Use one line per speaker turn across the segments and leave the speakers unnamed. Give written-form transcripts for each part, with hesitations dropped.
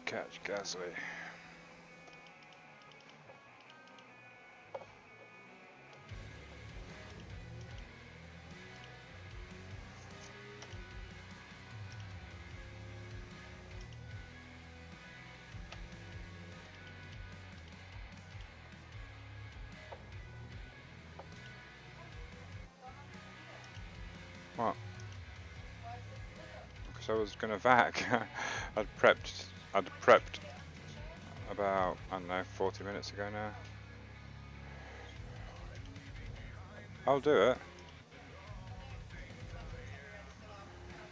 catch Gasly. What? Because I was gonna vac. I'd prepped about, I don't know, 40 minutes ago now. I'll do it.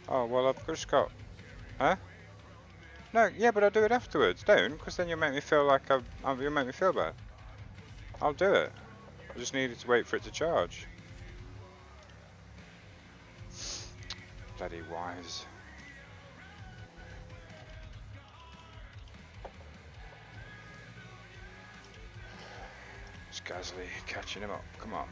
Oh, well, I've just got... Huh? No, yeah, but I'll do it afterwards. Don't, because then you'll make me feel like you'll make me feel bad. I'll do it. I just needed to wait for it to charge. Bloody wise. It's Gasly catching him up. Come on.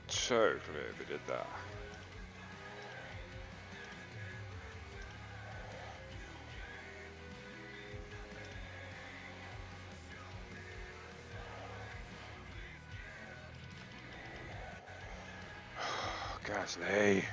So clear if we did that. Gasly.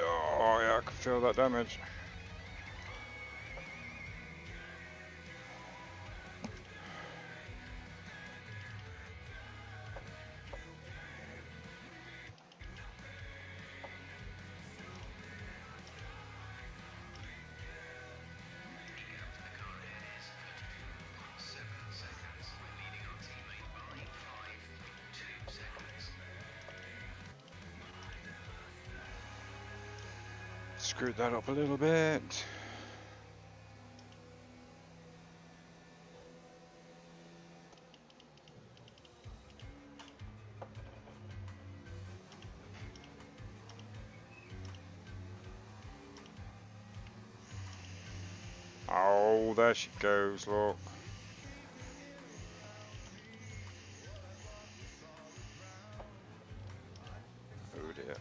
Oh yeah, I can feel that damage. Screwed that up a little bit. Oh, there she goes, look. Oh dear.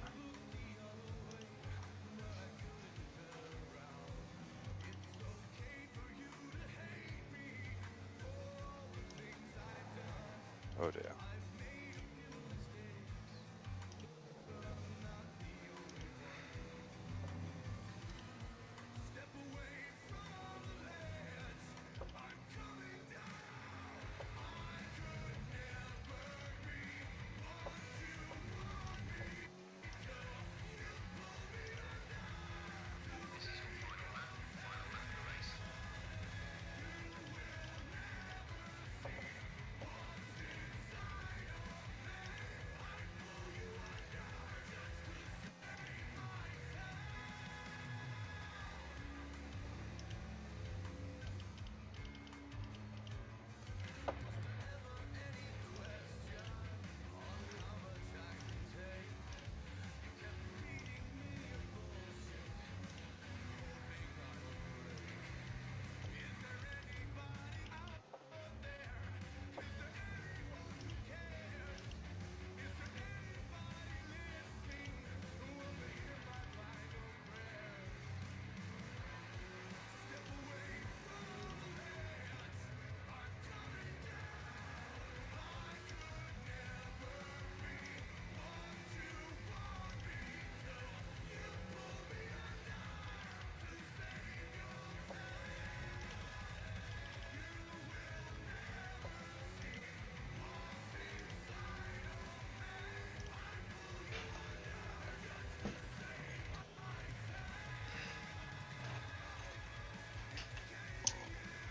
Oh dear.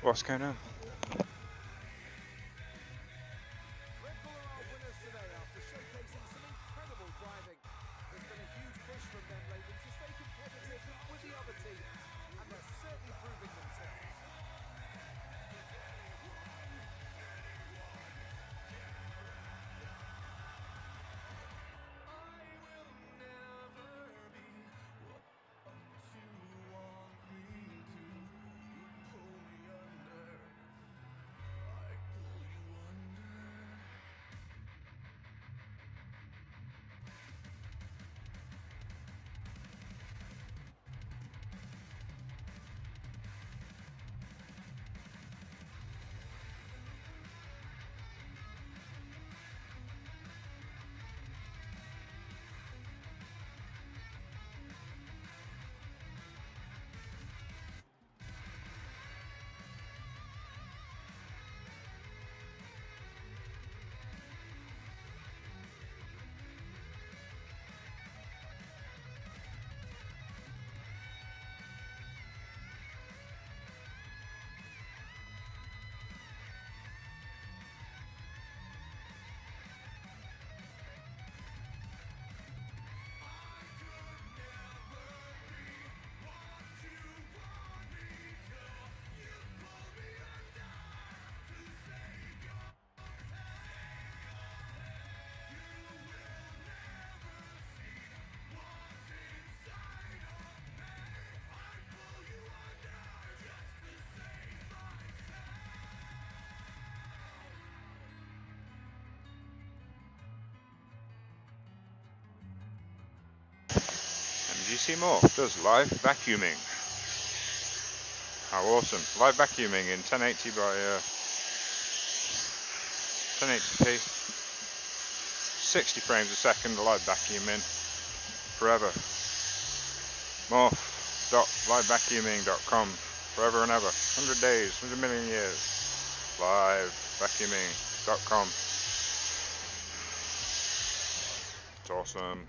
What's going on?
Red Bull are our winners today after showcasing some incredible driving. There's been a huge push from them lately to stay competitive with the other teams, and they're certainly proving themselves.
MGC Morph does live vacuuming. How awesome. Live vacuuming in 1080 by 1080p. 60 frames a second, live vacuuming. Forever. Morph.livevacuuming.com. Forever and ever. 100 days, 100 million years. Livevacuuming.com. It's awesome.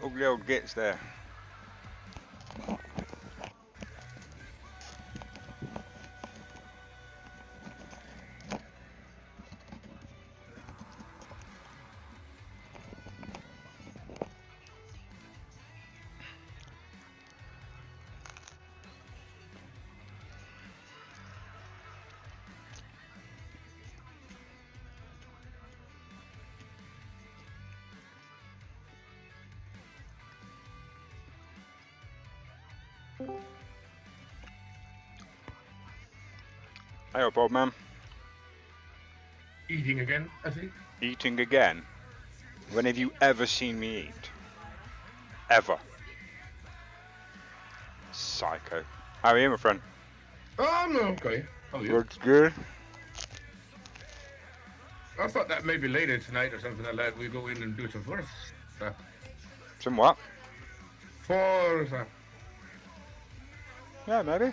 ugly old gits there. Hey up, old man.
Eating again, I think.
Eating again? When have you ever seen me eat? Ever. Psycho. How are you, my friend?
Oh, no, okay. How are you?
Looks good.
I thought that maybe later tonight or something like that we go in and do some first stuff.
Some what?
For
Yeah, maybe.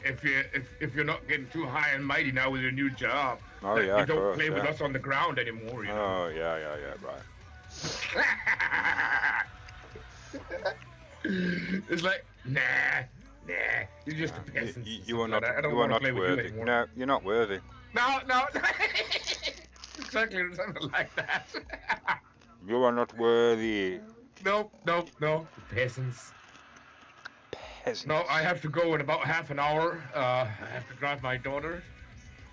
if you're not getting too high and mighty now with your new job,
Oh
that
yeah,
you
of
don't
course,
play with
yeah.
us on the ground anymore. You know?
Oh yeah, right.
It's like nah. You're just a peasant.
You are not.
I don't
You are
want to
not
play with you
worthy.
anymore.
No, you're not worthy.
No. Exactly something like that.
You are not worthy.
No. Peasants.
Peasant.
No, I have to go in about half an hour. I have to drive my daughter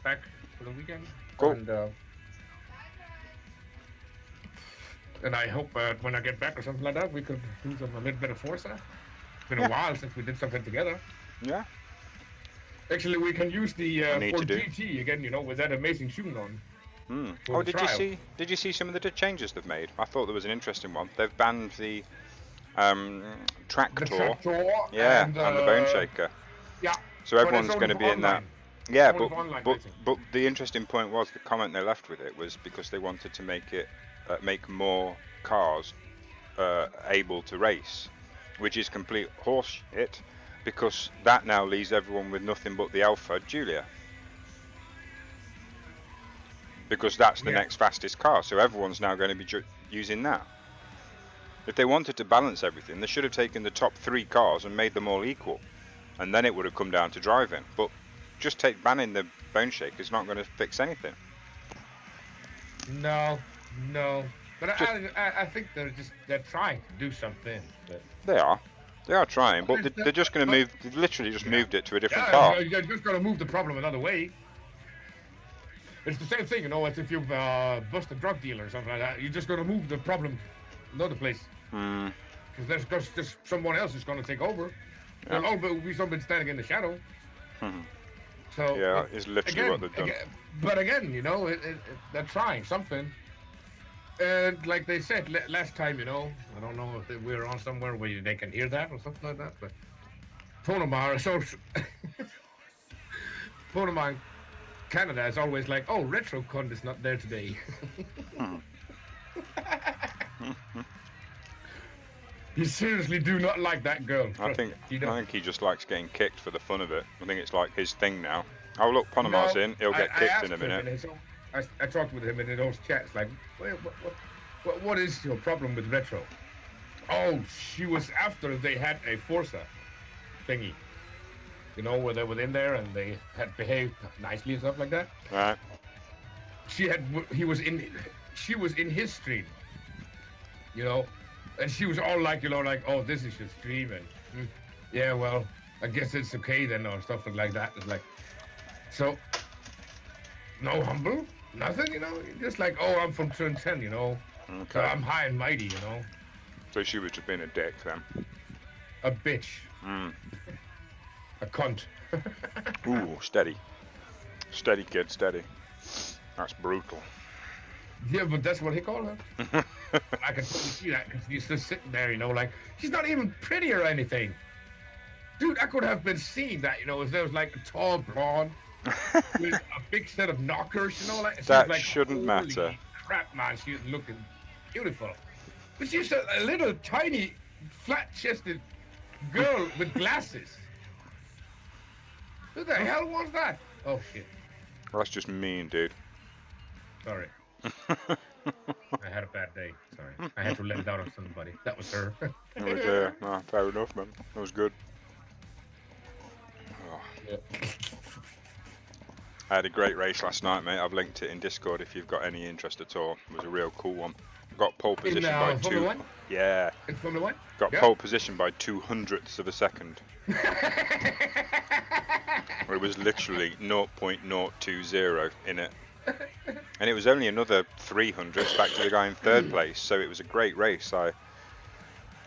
back for the weekend.
Cool.
And I hope when I get back or something like that, we could do a little bit of Forza. It's been a while since we did something together.
Yeah.
Actually, we can use the
need
Ford
to do.
GT again, you know, with that amazing tune on.
Oh, did you see some of the changes they've made? I thought there was an interesting one. They've banned the tractor.
The tractor.
Yeah,
and
the bone shaker.
Yeah.
So everyone's going to be in that. Yeah, but the interesting point was the comment they left with it was because they wanted to make it make more cars able to race, which is complete horseshit because that now leaves everyone with nothing but the Alfa Giulia. Because that's the next fastest car, so everyone's now going to be using that. If they wanted to balance everything, they should have taken the top 3 cars and made them all equal, and then it would have come down to driving. But just banning the bone shake is not going to fix anything.
No. But I think they're trying to do something. But...
They are trying, but they're just going to move. They've literally just moved it to a different car.
You're just going to move the problem another way. It's the same thing, you know, as if you bust a drug dealer or something like that. You're just going to move the problem another place. Because there's just someone else who's going to take over. Yeah. There'll always be somebody standing in the shadow. So
yeah, it's literally what they've done.
But again, you know, they're trying something. And like they said last time, you know, I don't know if we're on somewhere where they can hear that or something like that, but Ponemar, Ponemar Canada is always like, oh, RetroCon is not there today. You seriously do not like that girl.
I think he just likes getting kicked for the fun of it. I think it's like his thing now. Oh look, Ponemar's in. He'll get kicked in a minute.
I talked with him in those chats, like, what is your problem with Retro? Oh, she was after they had a Forza thingy. You know, where they were in there and they had behaved nicely and stuff like that.
Right.
She was in his stream. You know, and she was all like, you know, like, oh, this is your stream, and yeah, well, I guess it's okay then, or stuff like that. It's like, so, no humble, nothing, you know, just like, oh, I'm from Turn 10, you know, so I'm high and mighty, you know.
So she was just being a dick then.
A bitch. A cunt.
Ooh, steady. Steady, kid, steady. That's brutal.
Yeah, but that's what he called her. I can totally see that because he's just sitting there, you know, like, she's not even pretty or anything. Dude, I could have been seeing that, you know, if there was like a tall blonde with a big set of knockers, you know, like
that
like,
shouldn't matter.
Crap, man, she was looking beautiful. But she's a little tiny, flat-chested girl with glasses. Who the hell was that? Oh shit.
Well, that's just mean, dude.
Sorry. I had a bad day. Sorry. I had to let it out on somebody. That was her.
It was, no, fair enough, man. That was good. Oh.
Yeah.
I had a great race last night, mate. I've linked it in Discord if you've got any interest at all. It was a real cool one. Got pole
In
position by
Formula 1?
Yeah.
In Formula 1?
Got
Yeah.
pole position by 200ths of a second. It was literally 0.020 in it. And it was only another 300ths back to the guy in third place, so it was a great race. I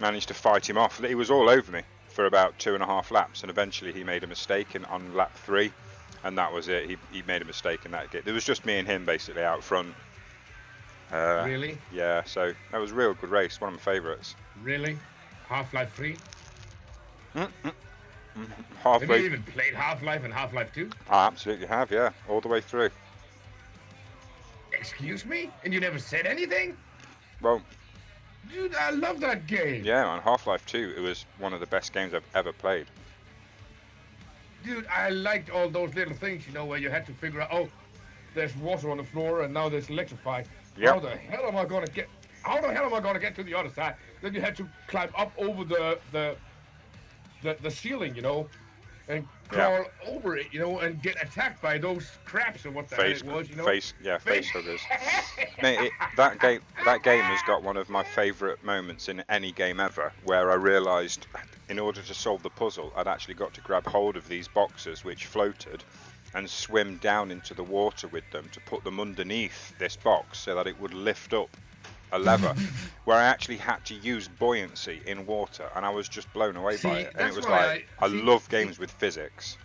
managed to fight him off. He was all over me for about 2.5 laps, and eventually he made a mistake on lap 3, and that was it. He made a mistake in that. There was just me and him basically out front.
Really?
Yeah, so that was a real good race. One of my favourites.
Really? Half-Life 3? Have
Halfway.
you even played Half-Life and Half-Life 2?
I absolutely have, yeah, all the way through.
Excuse me? And you never said anything?
Well,
Dude, I love that game.
yeah, on Half-Life 2, it was one of the best games I've ever played.
Dude, I liked all those little things, where you had to figure out, oh, there's water on the floor and now there's electrified.
Yep.
How the hell am I gonna get to the other side? Then you had to climb up over the ceiling, and crawl over it, and get attacked by those crabs or what the hell it was,
Face huggers. Mate, that game has got one of my favourite moments in any game ever, where I realised in order to solve the puzzle, I'd actually got to grab hold of these boxes which floated and swim down into the water with them to put them underneath this box so that it would lift up a lever, where I actually had to use buoyancy in water, and I was just blown away by it. And it was like, I love games with physics.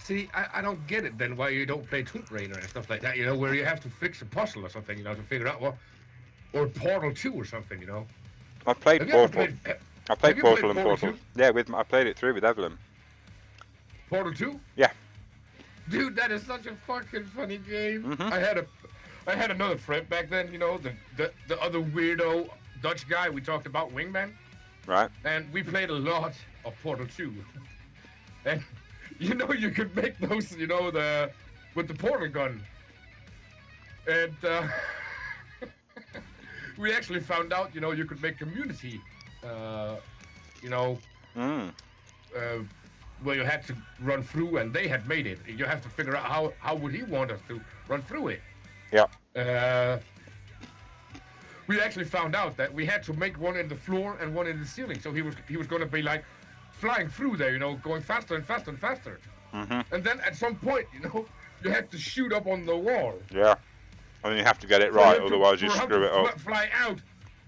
See, I don't get it then why you don't play Tomb Raider and stuff like that, where you have to fix a puzzle or something, to figure out what, or Portal 2 or something,
I played
Have you ever
Portal.
played-
I played
have you
Portal
played
and
Portal
Portal. Yeah, I played it through with Evelyn.
Portal 2?
Yeah.
Dude, that is such a fucking funny game.
Mhm.
I had another friend back then, the other weirdo Dutch guy we talked about, Wingman,
Right.
and we played a lot of Portal 2. And you could make those, with the portal gun. And we actually found out, you could make community, where you had to run through, and they had made it. You have to figure out how would he want us to run through it.
Yeah.
We actually found out that we had to make one in the floor and one in the ceiling. So he was going to be like flying through there, going faster and faster and faster.
Mm-hmm.
And then at some point, you had to shoot up on the wall.
Yeah. I mean, you have to get it
So
right,
you had to
otherwise you screw it up.
Fly out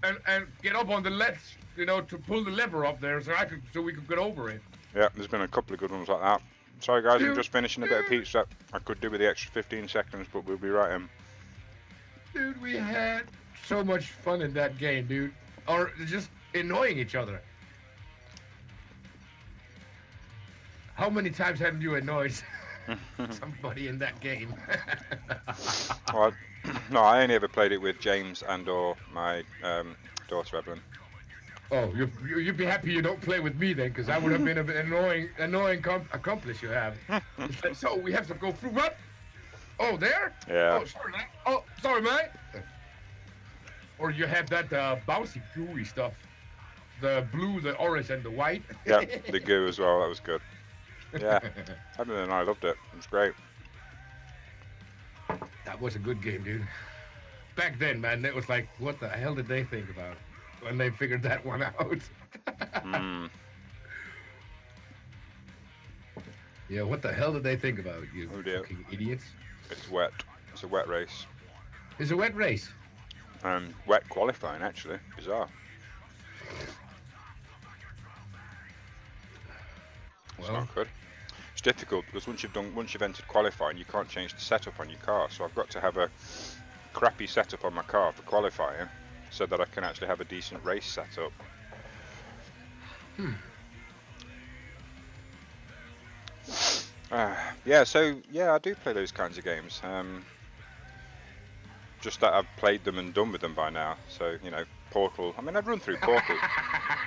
and get up on the ledge, to pull the lever up there so we could get over it.
Yeah, there's been a couple of good ones like that. Sorry guys, I'm
Dude.
just finishing a bit of pizza. I could do with the extra 15 seconds, but we'll be right in.
Dude, we had so much fun in that game, dude. Or just annoying each other. How many times haven't you annoyed somebody in that game?
Well, no, I only ever played it with James and or my daughter Evelyn.
Oh, you'd be happy you don't play with me then, because I would have been an annoying accomplice you have. It's like, so we have to go through what? Oh, there?
Yeah.
Oh, sorry, mate. Oh, sorry, mate. Or you have that bouncy gooey stuff. The blue, the orange, and the white.
Yeah, the goo as well, that was good. Yeah, Evelyn and I loved it. It was great.
That was a good game, dude. Back then, man, it was like, what the hell did they think about when they figured that one out?
Mm.
Yeah, what the hell did they think about, you
Oh dear.
fucking idiots?
It's wet. It's a wet race.
It's a wet race.
Wet qualifying, actually. Bizarre. It's
Well,
not good. It's difficult because once you've entered qualifying, you can't change the setup on your car. So I've got to have a crappy setup on my car for qualifying, so that I can actually have a decent race setup. Yeah, so yeah, I do play those kinds of games. Just that I've played them and done with them by now. So Portal. I mean, I'd run through Portal.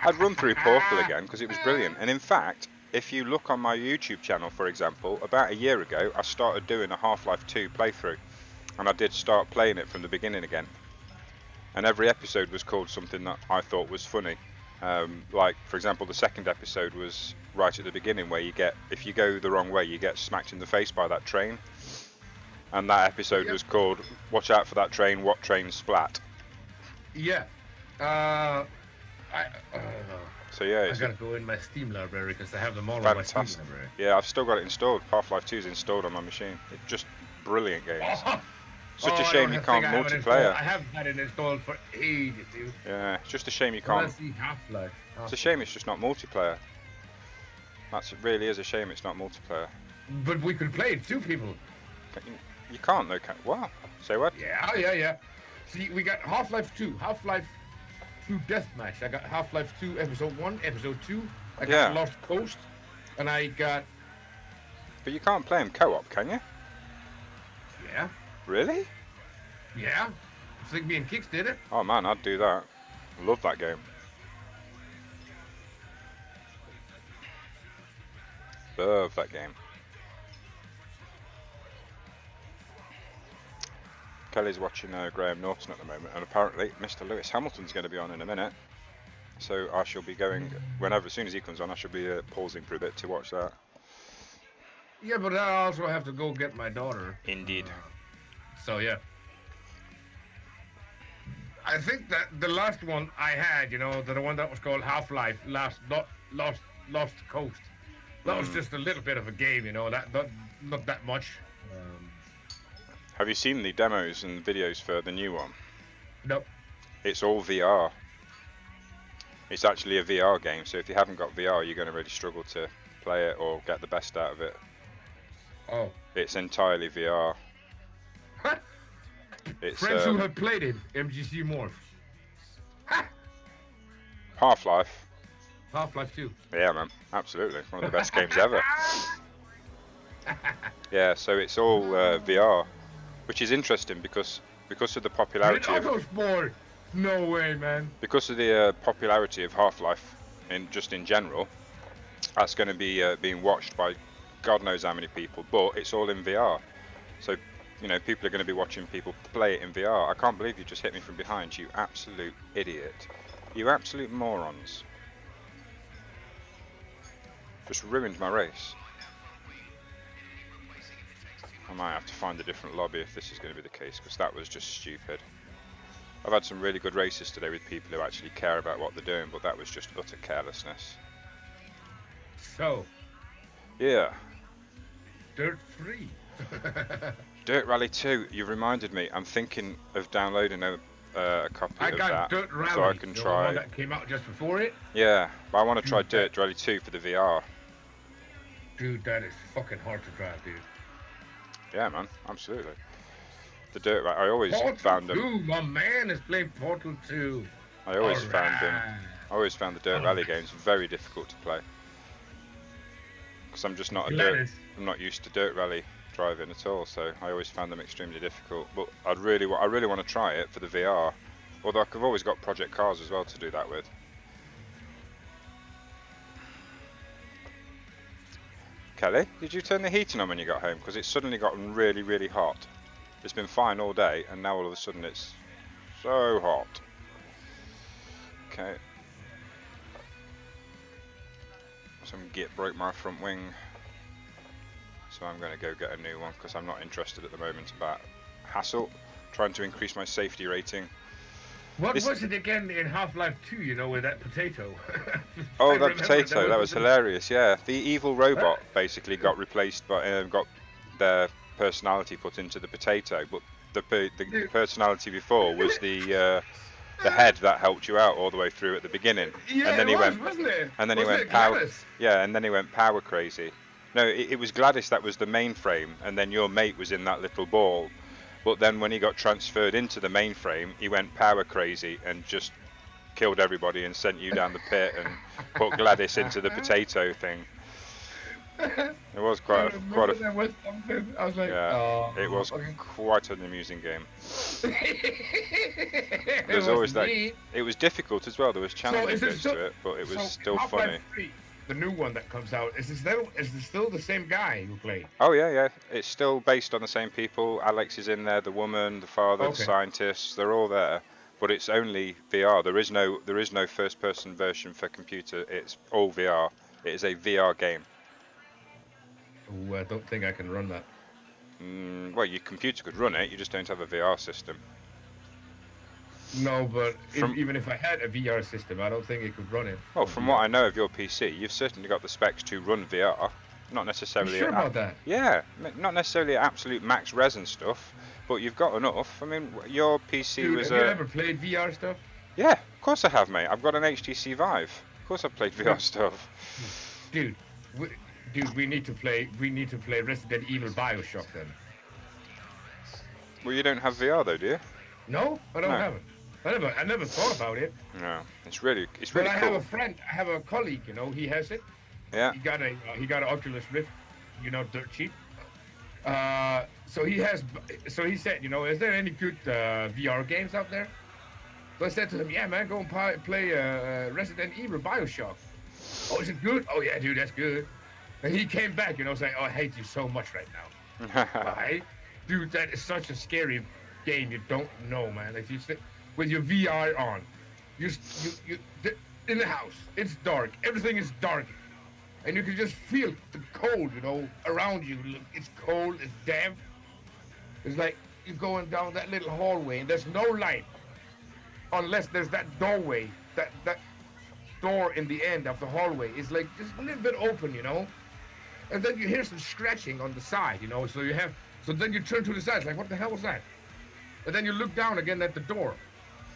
I'd run through Portal again because it was brilliant. And in fact, if you look on my YouTube channel, for example, about a year ago, I started doing a Half-Life 2 playthrough, and I did start playing it from the beginning again. and every episode was called something that I thought was funny. Like, for example, the second episode was right at the beginning, where you get, if you go the wrong way, you get smacked in the face by that train. And that episode was called "Watch Out for That Train, What Train Splat."
Yeah.
So yeah,
I
it's
gotta go in my Steam library because I have them all on my Steam
fantastic.
library.
Yeah, I've still got it installed. Half-Life 2 is installed on my machine. It's just brilliant games. Such a shame you can't multiplayer.
I have had it installed for ages, dude.
Yeah, it's just a shame you
Well,
can't.
that's the Half-Life.
It's a shame it's just not multiplayer. It really is a shame it's not multiplayer.
But we could play it, 2 people.
You can't though, wow. Say what?
Yeah. See, we got Half-Life 2, Half-Life 2 Deathmatch. I got Half-Life 2 Episode 1, Episode 2. I got Lost Coast, and I got...
But you can't play them co-op, can you?
Yeah.
Really?
Yeah. I think me and Kix did it.
Oh man, I'd do that. Love that game. Love that game. Kelly's watching Graham Norton at the moment, and apparently Mr. Lewis Hamilton's going to be on in a minute. So I shall be going, as soon as he comes on, I shall be pausing for a bit to watch that.
Yeah, but I also have to go get my daughter.
Indeed.
So yeah. I think that the last one I had, the one that was called Half-Life, Lost Coast. That was just a little bit of a game, not that much.
Have you seen the demos and videos for the new one?
Nope.
It's all VR. It's actually a VR game, so if you haven't got VR, you're going to really struggle to play it or get the best out of it.
Oh.
It's entirely VR. It's,
Friends who have played it, MGC Morph.
Half-Life.
Half-Life 2.
Yeah, man. Absolutely. One of the best games ever. Yeah, so it's all VR, which is interesting because of the popularity of...
No way, man.
Because of the popularity of Half-Life in general, that's going to be being watched by God knows how many people, but it's all in VR. So, people are going to be watching people play it in VR. I can't believe you just hit me from behind, you absolute idiot. You absolute morons. Just ruined my race. I might have to find a different lobby if this is going to be the case, because that was just stupid. I've had some really good races today with people who actually care about what they're doing, but that was just utter carelessness.
So.
Yeah.
Dirt 3.
Dirt Rally 2, you've reminded me. I'm thinking of downloading a copy of that.
I got Dirt Rally,
so I can try.
The one that came out just before it?
Yeah, but I want to try Dirt Rally 2 for the VR.
Dude, that is fucking hard to drive, dude.
Yeah, man, absolutely. The Dirt Rally, I always
Portal
found
2,
them.
my man is playing Portal 2.
I always found the Dirt Rally games very difficult to play. Because I'm just not I'm not used to Dirt Rally driving at all, so I always found them extremely difficult. But I really want to try it for the VR. Although I've always got Project Cars as well to do that with. Kelly, did you turn the heating on when you got home? Because it's suddenly gotten really, really hot. It's been fine all day, and now all of a sudden it's so hot. Okay. Some git broke my front wing. So I'm going to go get a new one, because I'm not interested at the moment about hassle. Trying to increase my safety rating.
What was it again in Half-Life 2, with that potato?
Oh, that potato, that was hilarious, yeah. The evil robot basically got replaced by, got their personality put into the potato, but the personality before was the head that helped you out all the way through at the beginning.
Yeah,
and then
wasn't it?
And then he went power. Yeah, and then he went power crazy. No, it was Gladys that was the mainframe, and then your mate was in that little ball. But then when he got transferred into the mainframe, he went power crazy and just killed everybody and sent you down the pit and put Gladys into the potato thing. It was quite a
I was like,
yeah,
oh,
it was quite an amusing game. There's
it
always that.
neat.
It was difficult as well. There was challenging bits to it, but it was still funny.
3, the new one that comes out, is it still the same guy who played?
Oh yeah. It's still based on the same people. Alex is in there, the woman, the father, the scientists. They're all there. but it's only VR. There is no first-person version for computer. It's all VR. It is a VR game.
Oh, I don't think I can run that.
Well, your computer could run it. You just don't have a VR system.
No, but
From-
even if I had a VR system, I don't think it could run it.
Well,
on
from
VR.
what I know of your PC, you've certainly got the specs to run VR. Not necessarily.
You sure about that?
Yeah, not necessarily at absolute max res and stuff, but you've got enough. I mean, your PC
Dude,
was
have you ever played VR stuff?
Yeah, of course I have, mate. I've got an HTC Vive. Of course I've played VR stuff.
Dude, we need to play. We need to play Resident Evil Bioshock then.
Well, you don't have VR though, do you?
No, I don't
No.
have it. I never thought about it.
No, it's really
But I
cool.
have a friend, I have a colleague. You know, he has it.
Yeah.
He got an Oculus Rift. You know, dirt cheap. So he has. So he said, you know, is there any good VR games out there? So I said to him, yeah, man, go and play Resident Evil Bioshock. Oh, is it good? Oh yeah, dude, that's good. And he came back, you know, saying, oh, I hate you so much right now. Why? Dude, that is such a scary game. You don't know, man. If you sit with your VR on, you in the house, it's dark. Everything is dark, and you can just feel the cold, you know, around you. It's cold. It's damp. It's like you're going down that little hallway, and there's no light, unless there's that doorway, that door in the end of the hallway is like just a little bit open, you know. And then you hear some scratching on the side, you know. So then you turn to the side, it's like, what the hell was that? And then you look down again at the door.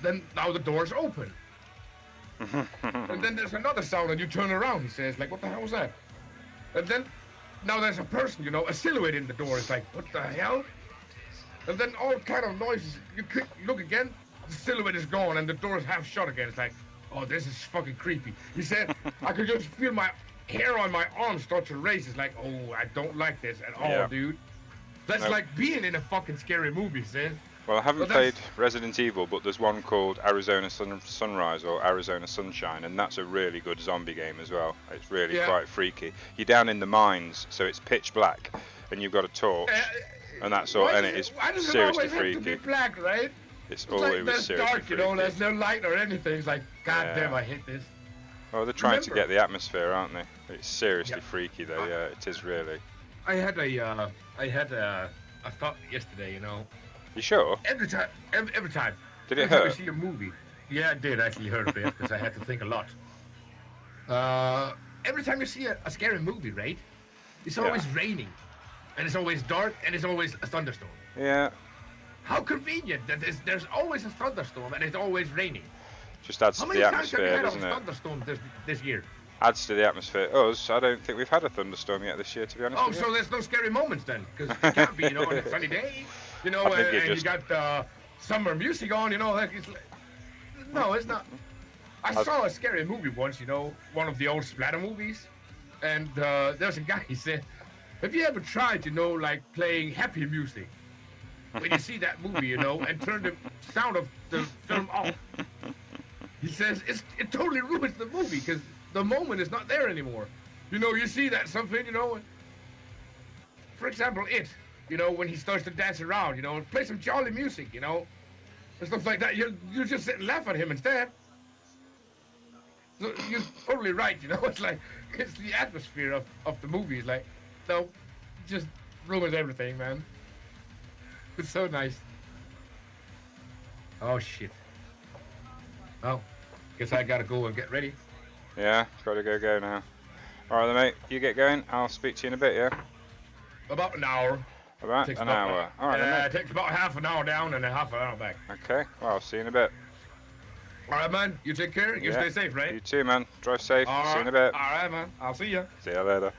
Then now the door's open. And then there's another sound, and you turn around. He says, like, what the hell was that? And then now there's a person, you know, a silhouette in the door. It's like, what the hell? And then all kind of noises. You look again, the silhouette is gone, and the door is half shut again. It's like, oh, this is fucking creepy. He said, I could just feel my hair on my arm start to raise. It's like, oh, I don't like this at all,
Yeah.
dude. That's
Nope.
like being in a fucking scary movie, sis.
Well, I haven't
But that's-
played Resident Evil, but there's one called Arizona Sunrise or Arizona Sunshine, and that's a really good zombie game as well. It's really
Yeah.
quite freaky. You're down in the mines, so it's pitch black, and you've got a torch, and that's all,
Why
and
does
it is
why does it
seriously
always have to be
freaky.
black, right?
It's
It's
all
like
it was
there's
seriously
dark, you know,
freaky.
there's no light or anything. It's like, god
Yeah.
damn, I hate this.
Well, they're trying to
Remember-
get the atmosphere, aren't they? It's seriously
Yeah.
freaky though. Yeah, it is really.
I had a thought yesterday, you know.
You sure?
Every time, every time.
Did it
every time I
hurt?
see a movie. Yeah, it did actually hurt a bit because I had to think a lot. Every time you see a scary movie, right? It's
Yeah.
always raining, and it's always dark, and it's always a thunderstorm.
Yeah.
How convenient that there's always a thunderstorm and it's always raining.
Just adds
How
to
many
the
times have you
atmosphere,
had a
doesn't it?
thunderstorm this year?
Adds to the atmosphere. Us, I don't think we've had a thunderstorm yet this year, to be honest
Oh,
with
so
you.
there's no scary moments then, because it can't be, you know, on a sunny day, you know,
I think it
and
just-
you got summer music on, you know, like it's like, no, it's not. I saw a scary movie once, you know, one of the old splatter movies, and there's a guy, he said, have you ever tried, you know, like playing happy music? When you see that movie, you know, and turn the sound of the film off. He says it totally ruins the movie because the moment is not there anymore. You know, you see that something, you know. For example, you know, when he starts to dance around, you know, play some jolly music, you know, and stuff like that. You just sit and laugh at him instead. So you're totally right, you know. It's like it's the atmosphere of the movie. It's like, no, just ruins everything, man. It's so nice. Oh shit. Oh, guess I gotta go and get ready.
Yeah, gotta go now. Alright then, mate, you get going. I'll speak to you in a bit, yeah?
About an hour.
About
Takes
an
about-
hour. Alright then,
It
mate.
takes about half an hour down and a half an hour back.
Okay, well, I'll see you in a bit.
All right, man. You take care. You
Yeah.
stay safe, right?
You too, man. Drive safe.
All
See you in a
right.
bit.
All right, man. I'll see ya.
See you later.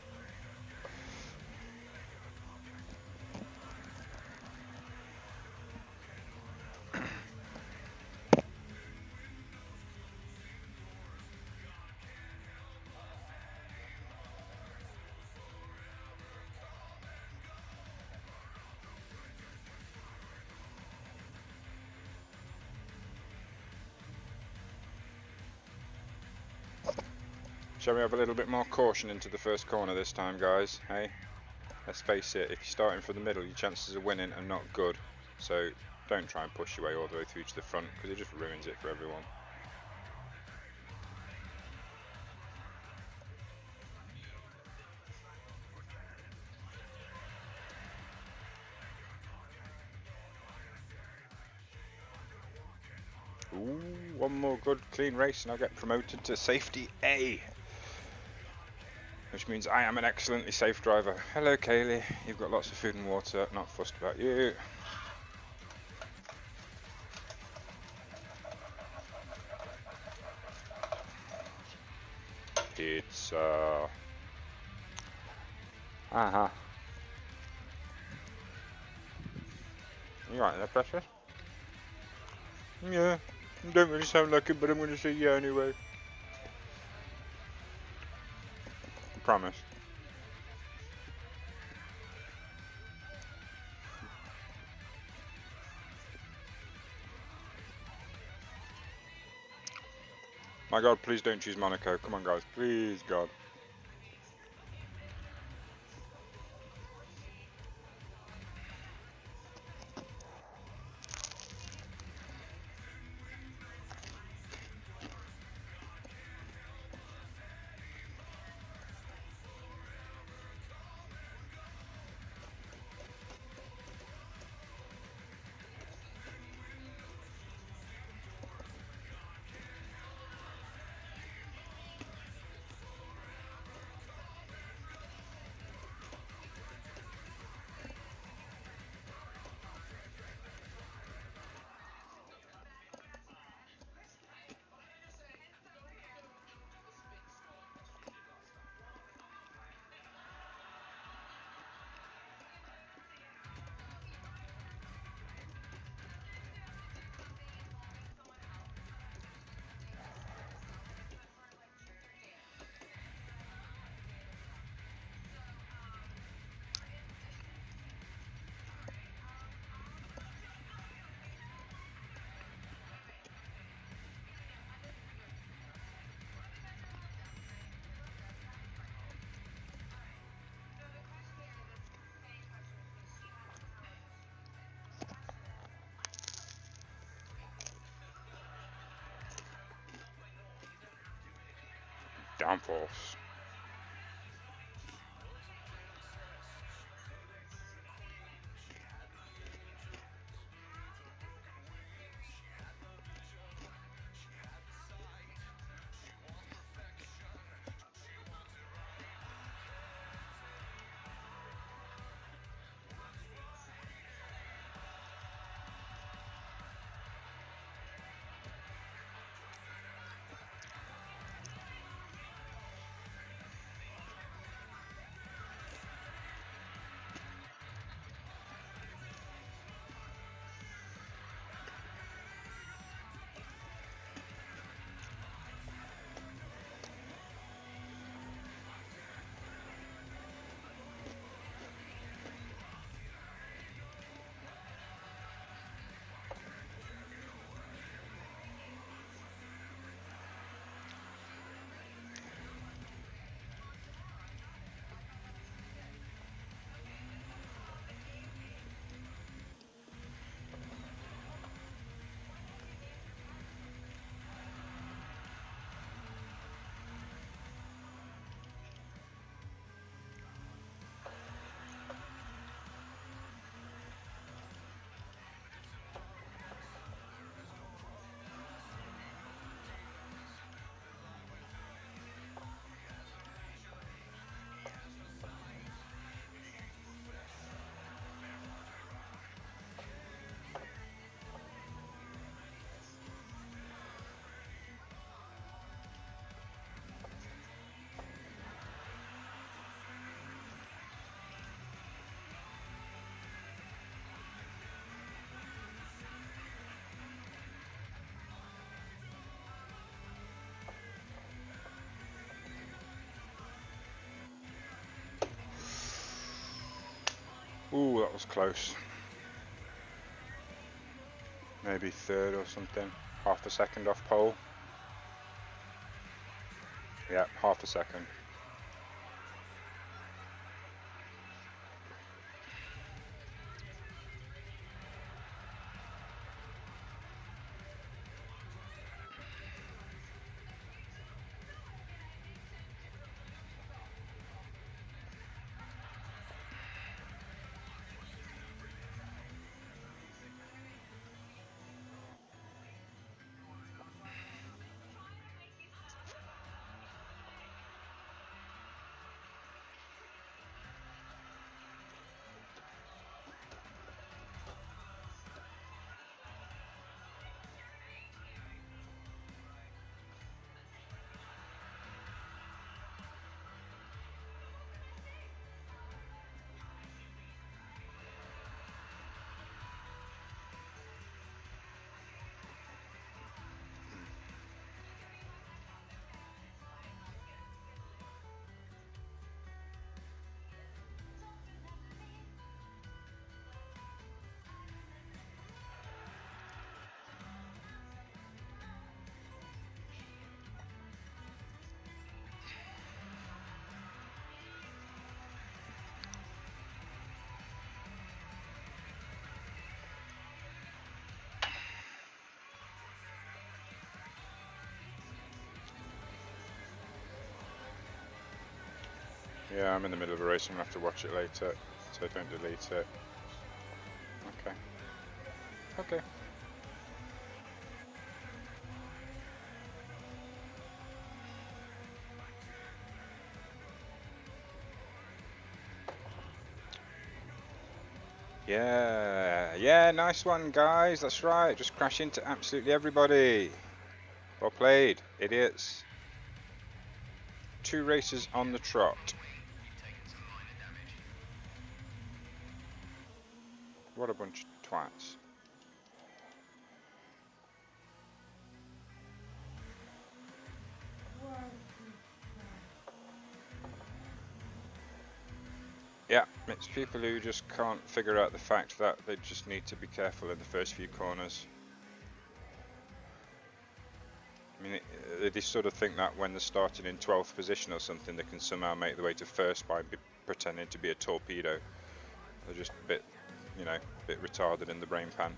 Shall we have a little bit more caution into the first corner this time, guys? Hey? Let's face it, if you're starting from the middle, your chances of winning are not good. So Don't try and push your way all the way through to the front, because it just ruins it for everyone. Ooh, one more good clean race and I'll get promoted to safety A. Which means I am an excellently safe driver. Hello Kaylee, you've got lots of food and water, not fussed about you. Pizza. Uh-huh. You right there, Precious? Yeah, you don't really sound like it, but I'm gonna say yeah anyway. I promise. My god, please don't choose Monaco. Come on guys, please god. Downforce. Ooh, that was close. Maybe third or something. Half a second off pole. Yeah, half a second. Yeah, I'm in the middle of a race. I'm going to have to watch it later, so don't delete it. Okay. Okay. Yeah, nice one, guys. That's right. Just crash into absolutely everybody. Well played, idiots. 2 races on the trot. What a bunch of twats. Yeah, it's people who just can't figure out the fact that they just need to be careful in the first few corners. I mean, they just sort of think that when they're starting in 12th position or something, they can somehow make their way to first by pretending to be a torpedo. They're just a bit, you know, a bit retarded in the brain pan.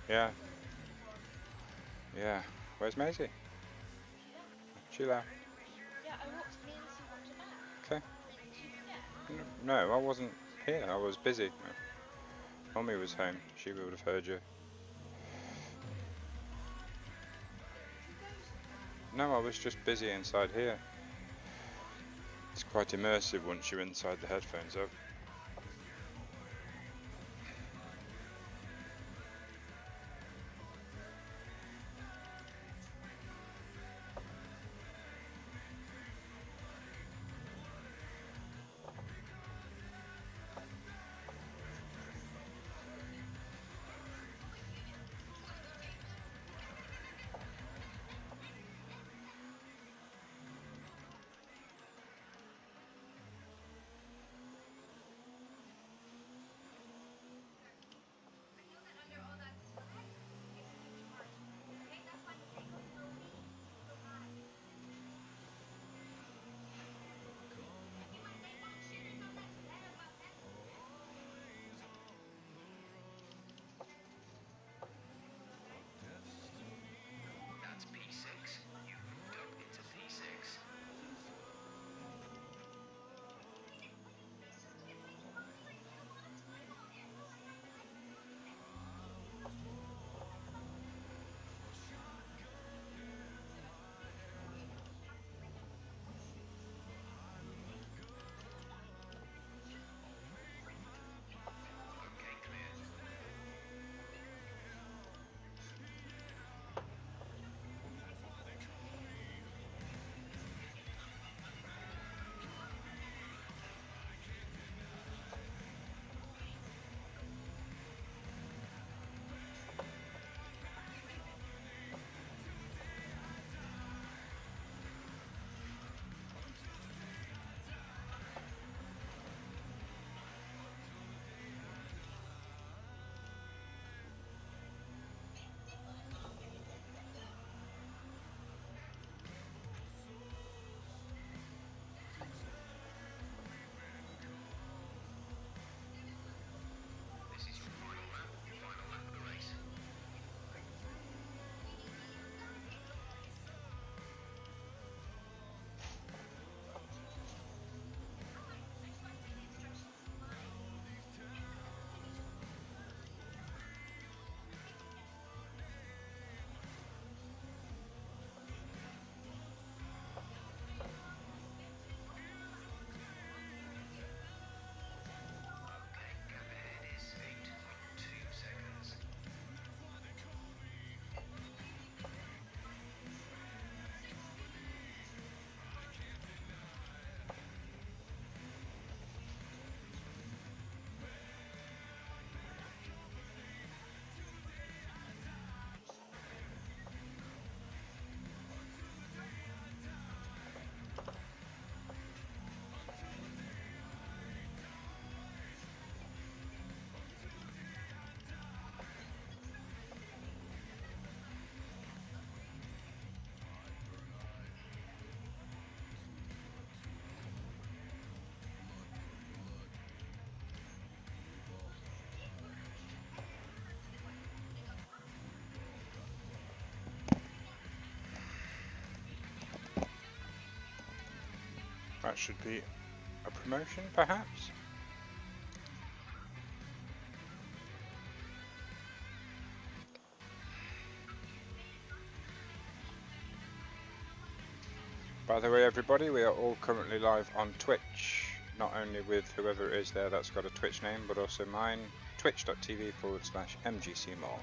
Yeah, yeah. Where's Maisie? Sheila.
Yeah, I walked in and she walked back.
Okay.
She, yeah.
No, I wasn't here. I was busy. Mummy was home. She would have heard you. No, I was just busy inside here. It's quite immersive once you're inside the headphones up. That should be a promotion, perhaps? By the way, everybody, we are all currently live on Twitch. Not only with whoever it is there that's got a Twitch name, but also mine, twitch.tv/mgcmorph.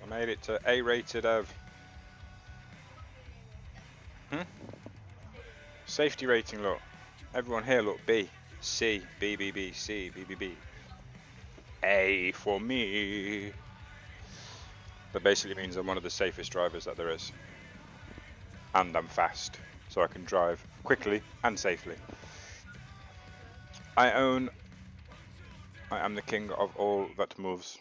I made it to A-rated of... Safety rating, look. Everyone here, look, B. C, B, B, B, C, B, B, B. A for me. That basically means I'm one of the safest drivers that there is. And I'm fast, so I can drive quickly and safely. I am the king of all that moves.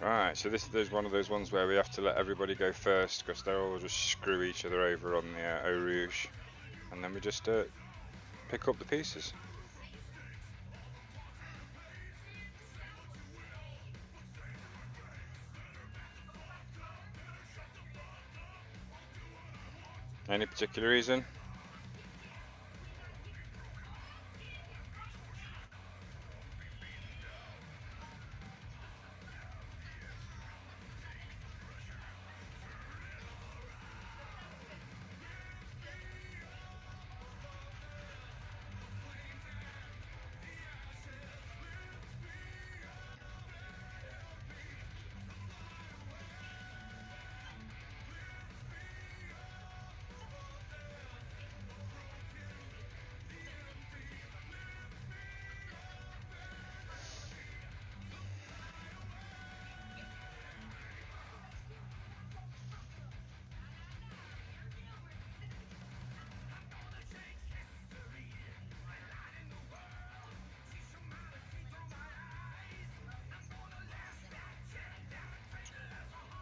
Right, so this is one of those ones where we have to let everybody go first because they'll all just screw each other over on the Eau Rouge, and then we just pick up the pieces. Any particular reason?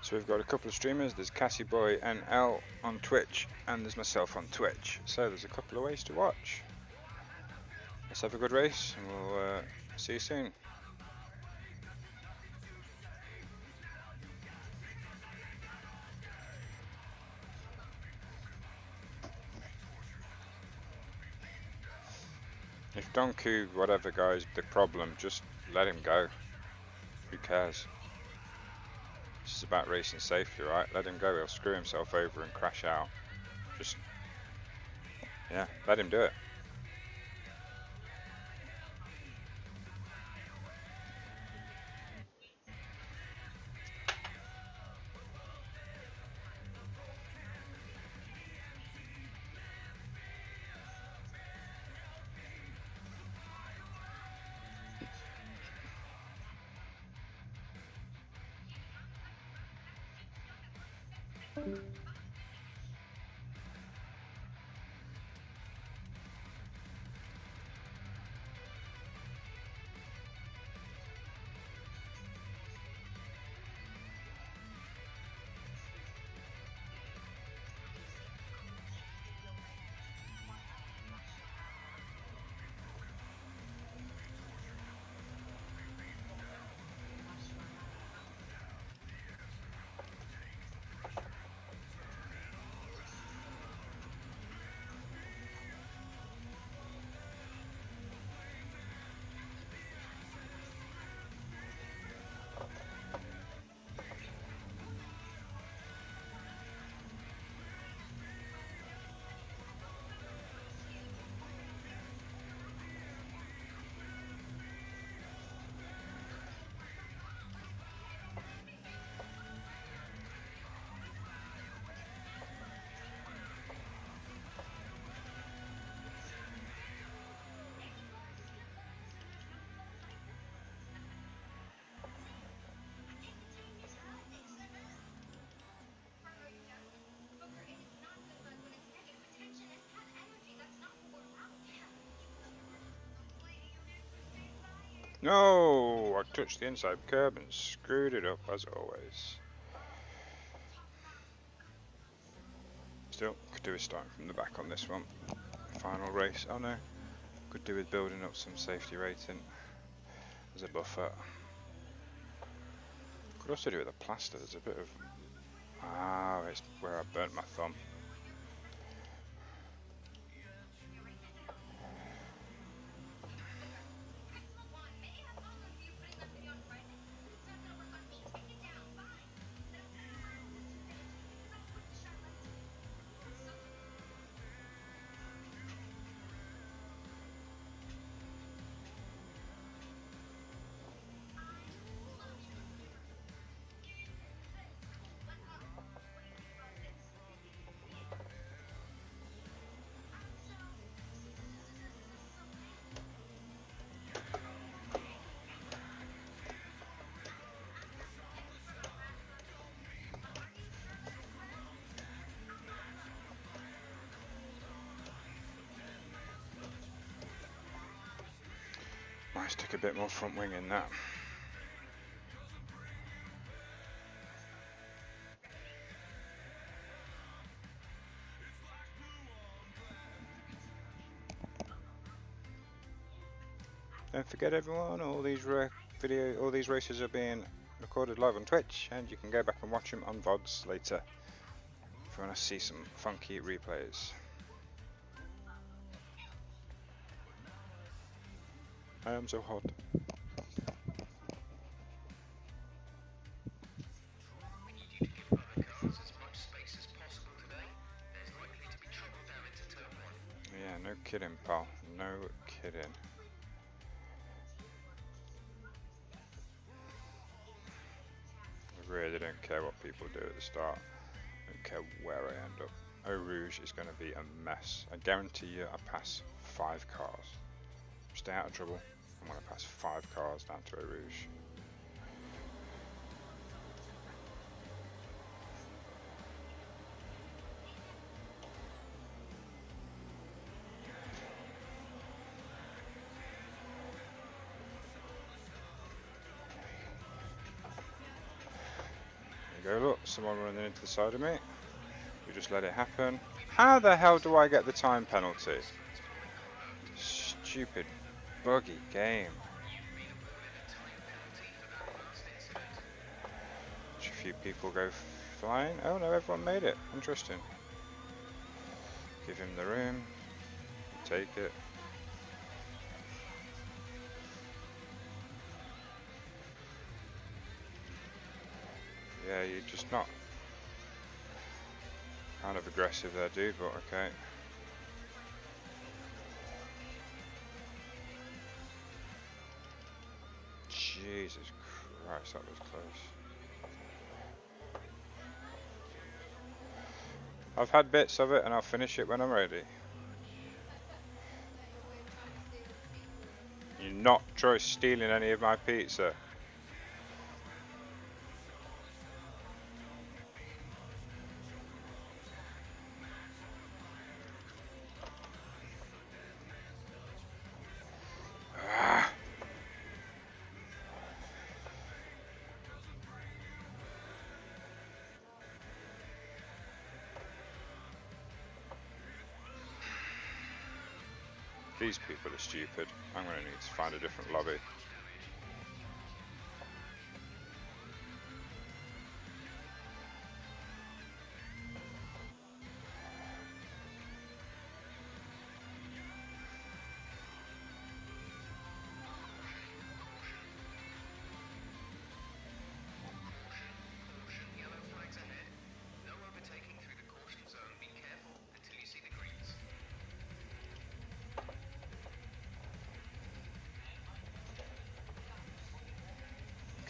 So we've got a couple of streamers. There's Cassie Boy NL on Twitch, and there's myself on Twitch. So there's a couple of ways to watch. Let's have a good race, and we'll see you soon. If Donku, whatever guy's the problem, just let him go. Who cares? This is about racing safely, right? Let him go. He'll screw himself over and crash out. Just, yeah, let him do it. No! I touched the inside curb and screwed it up as always. Still, could do with starting from the back on this one. Final race. Oh no. Could do with building up some safety rating as a buffer. Could also do with a plaster. There's a bit of... Ah, it's where I burnt my thumb. Might stick a bit more front wing in that. Don't forget everyone, all these races are being recorded live on Twitch, and you can go back and watch them on VODs later if you want to see some funky replays. I am so hot. Yeah, no kidding, pal. No kidding. I really don't care what people do at the start. I don't care where I end up. Eau Rouge is going to be a mess. I guarantee you I pass 5 cars. Stay out of trouble. I'm going to pass 5 cars down to Eau Rouge. There you go, look, someone running into the side of me. We just let it happen. How the hell do I get the time penalty? Stupid, buggy game. A few people go flying. Oh no, everyone made it. Interesting. Give him the room. Take it. Yeah, you're just not kind of aggressive there, dude, but okay. Jesus Christ, that was close. I've had bits of it and I'll finish it when I'm ready. You're not trying stealing any of my pizza. Ah. These people are stupid. I'm going to need to find a different lobby.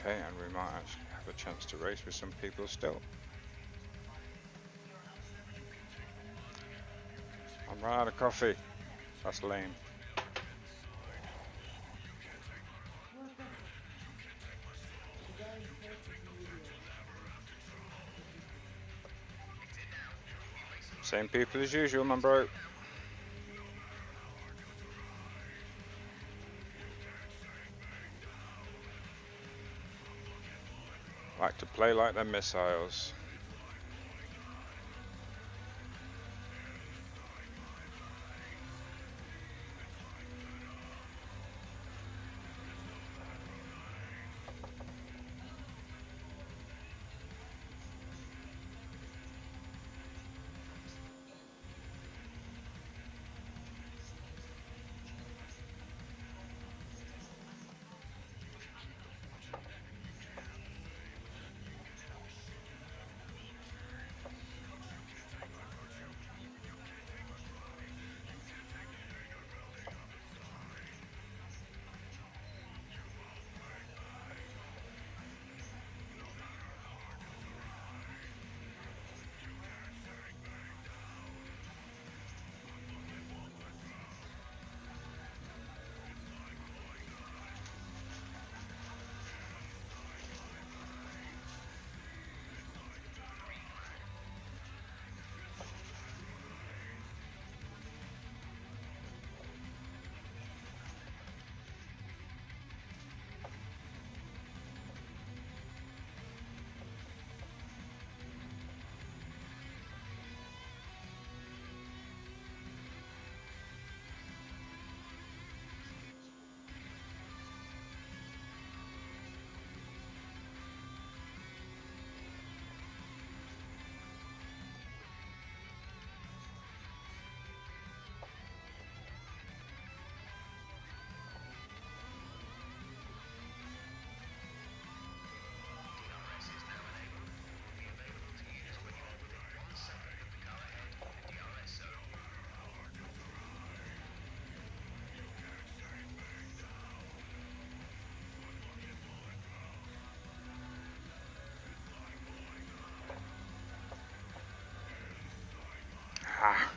Okay, and we might actually have a chance to race with some people still. I'm running out of coffee. That's lame. Same people as usual, man, bro. Like to play like they're missiles. Ah.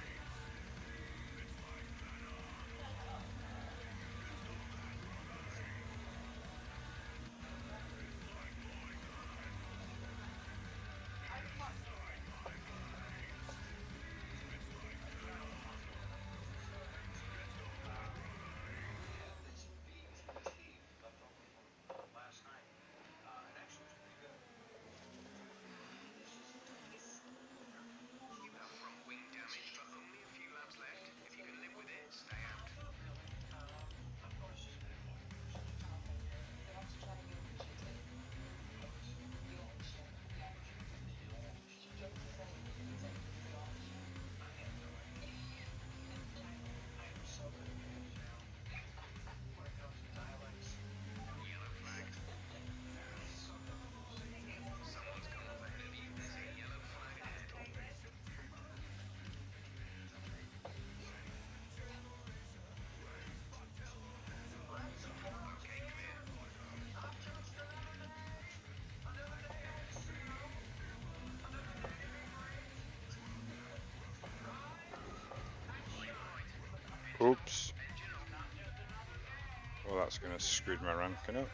Oops. Well, that's gonna screw my ranking up.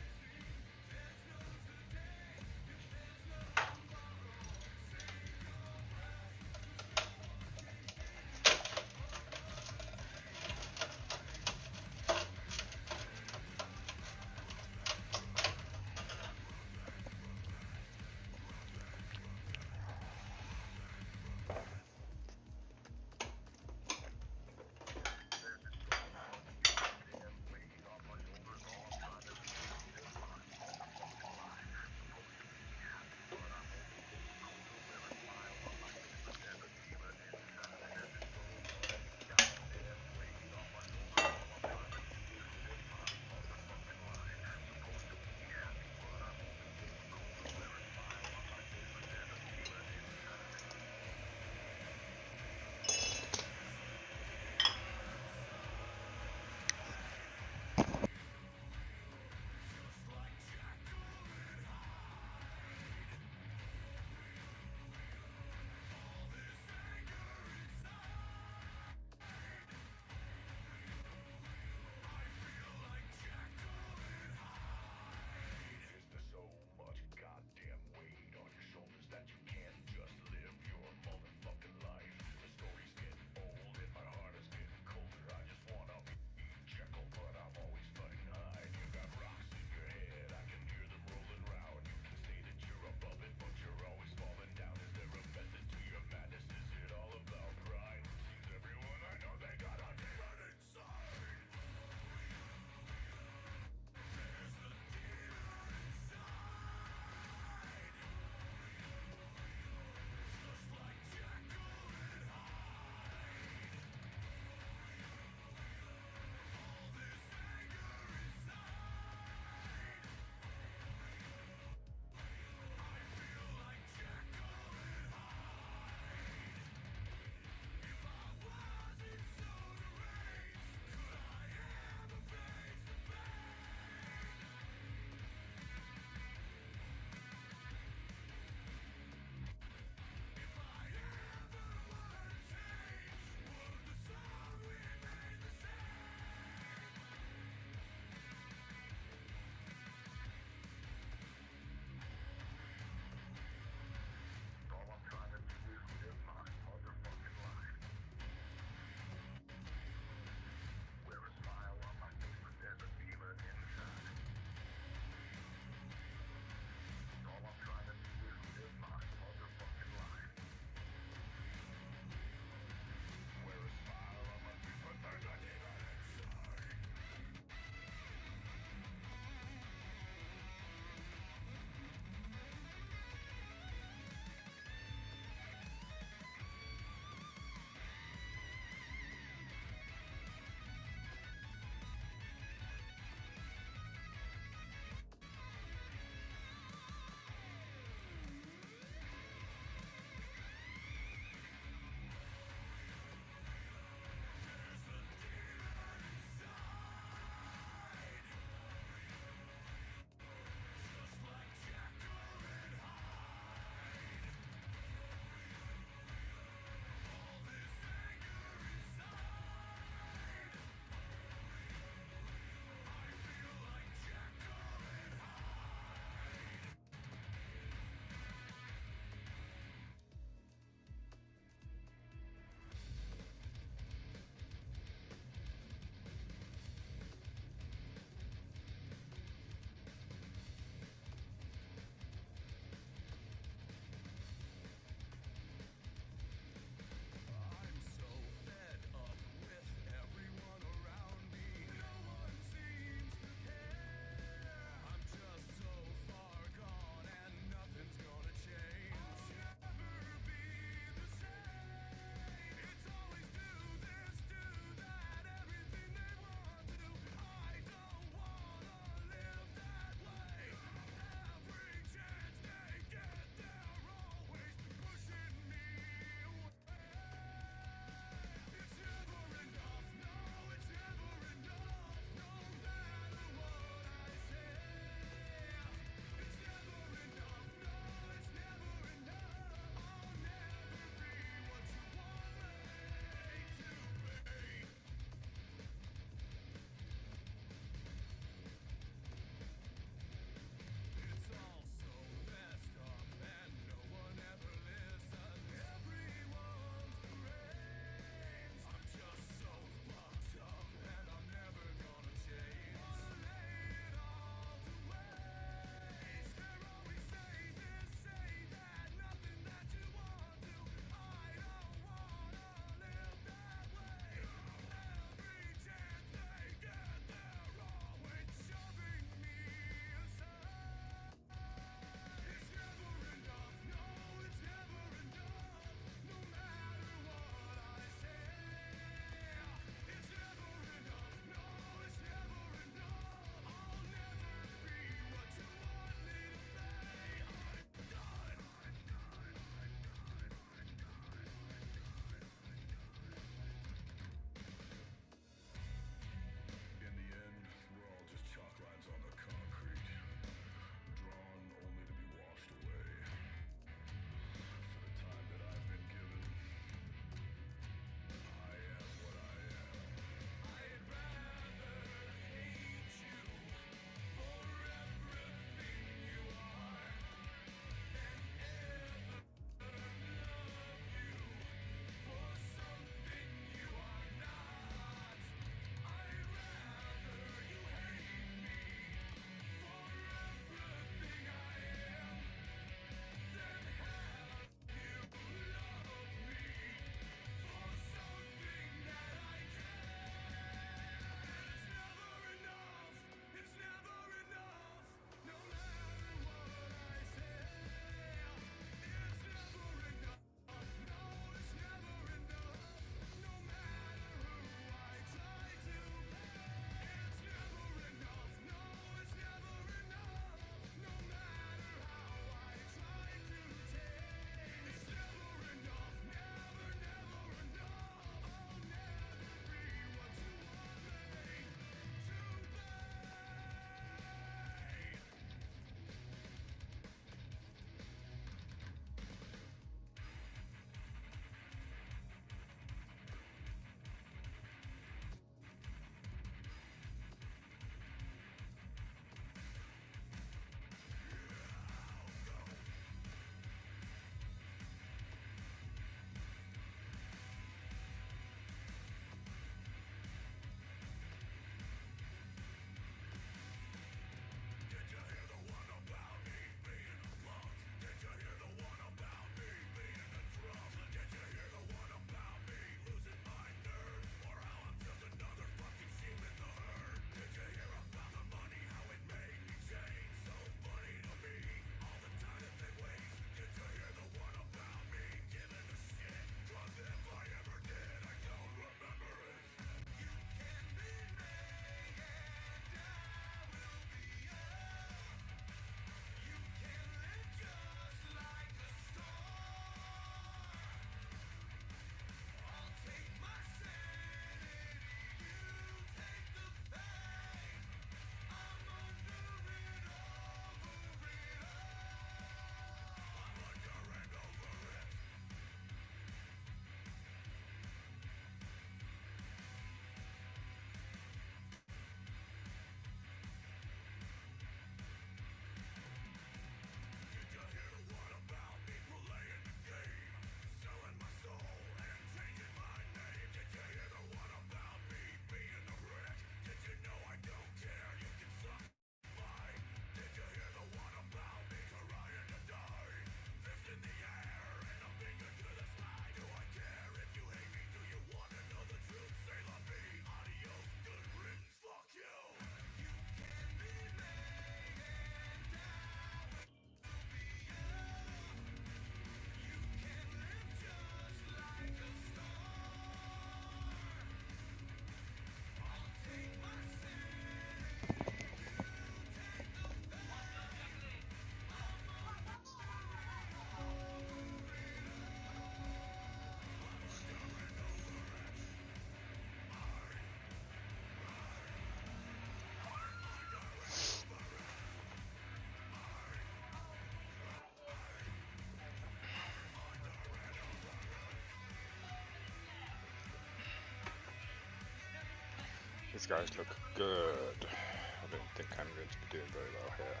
guys look good. I don't think I'm going to be doing very well here.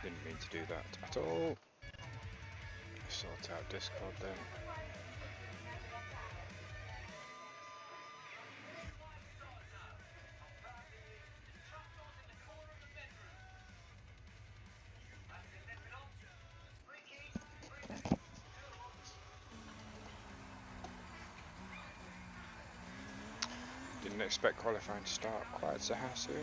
Didn't mean to do that at all. Sort out Discord then. Didn't expect qualifying to start quite so soon.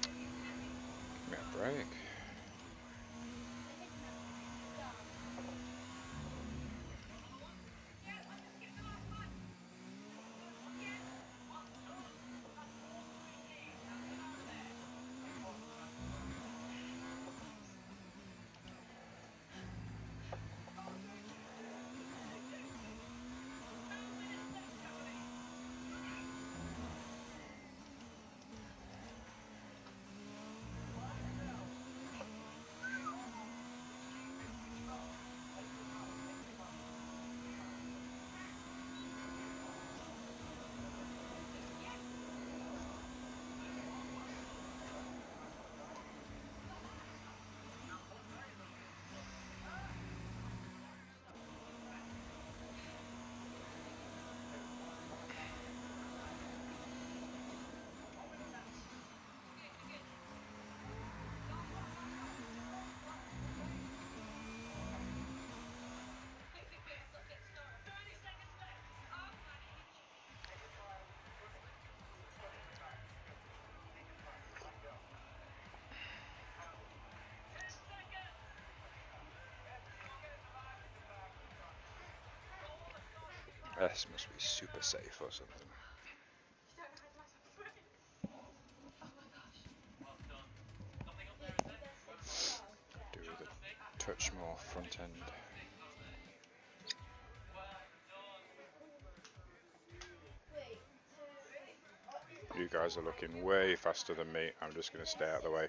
Give me a break. This must be super safe or something. Do with a touch more front end. You guys are looking way faster than me. I'm just going to stay out of the way.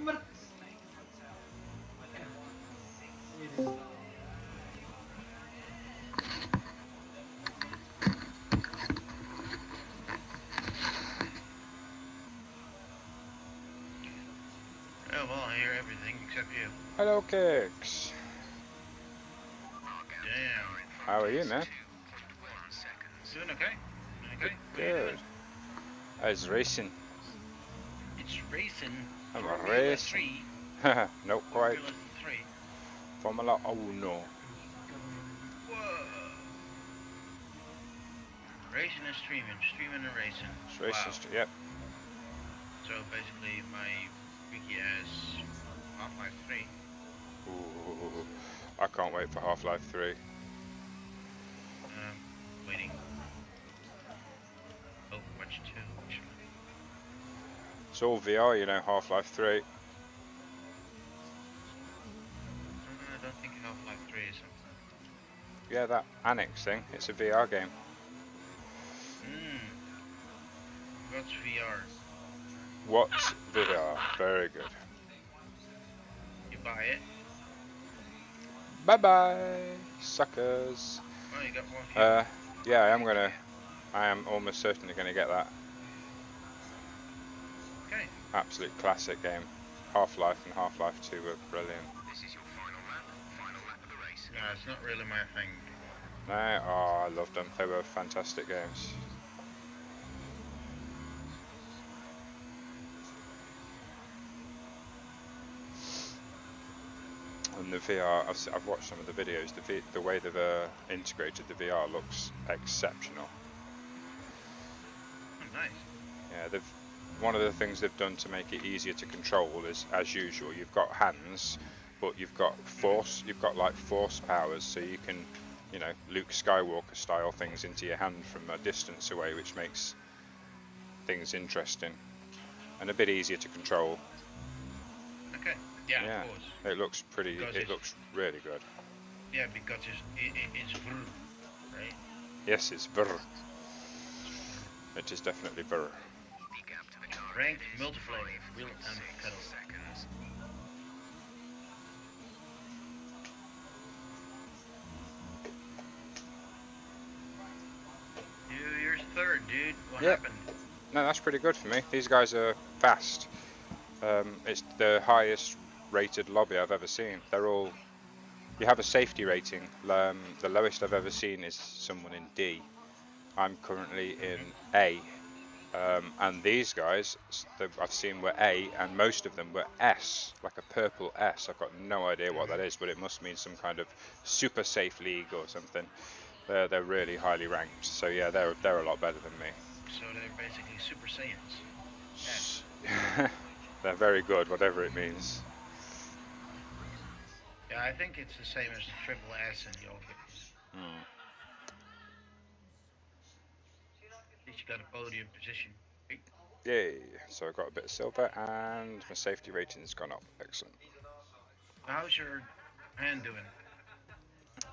Oh, well, I hear everything except you.
Hello, Kicks.
Damn.
How are you, man?
Doing okay? Doing okay? What are you
Good.
doing?
I was racing.
It's racing.
I'm
Formula
racing.
3.
Not quite.
Formula 3.
Formula Uno.
Whoa. Racing and streaming. Streaming and racing.
It's
Wow.
racing. Yep.
So basically, my wiki has Half-Life 3.
Ooh, I can't wait for Half-Life 3.
Waiting. Overwatch 2, actually.
It's all VR, you know, Half-Life 3.
I don't think Half-Life 3 is something.
Yeah, that Annex thing. It's a VR game.
What's VR?
What's VR? Very good.
You buy it?
Bye-bye, suckers.
Oh, you got one here.
Yeah, I am almost certainly gonna get that.
Okay.
Absolute classic game. Half-Life and Half-Life 2 were brilliant.
No, it's not really my thing.
No, oh, I loved them. They were fantastic games. And the VR, I've watched some of the videos. The way they've integrated the VR looks exceptional.
Oh, nice.
Yeah, one of the things they've done to make it easier to control is, as usual, you've got hands, but you've got force. You've got like force powers, so you can, you know, Luke Skywalker style things into your hand from a distance away, which makes things interesting and a bit easier to control.
Okay. Yeah, of course.
It looks pretty.
Because
It looks really good.
Yeah, because it's vrr, right?
Yes, it's vrr. It is definitely vrr.
Ranked multiplayer, real-time cuddle. You're third, dude. What happened?
No, that's pretty good for me. These guys are fast. It's the highest rated lobby I've ever seen. They're all. You have a safety rating. The lowest I've ever seen is someone in D. I'm currently in A. And these guys I've seen were A, and most of them were S, like a purple S. I've got no idea what that is, but it must mean some kind of super safe league or something. They're really highly ranked. So yeah, they're a lot better than me.
So they're basically Super Saiyans. S.
They're very good, whatever it means.
Yeah, I think it's the same as the triple S in the old games. At least you got a podium position.
Yay! So I got a bit of silver, and my safety rating's gone up. Excellent.
How's your hand doing?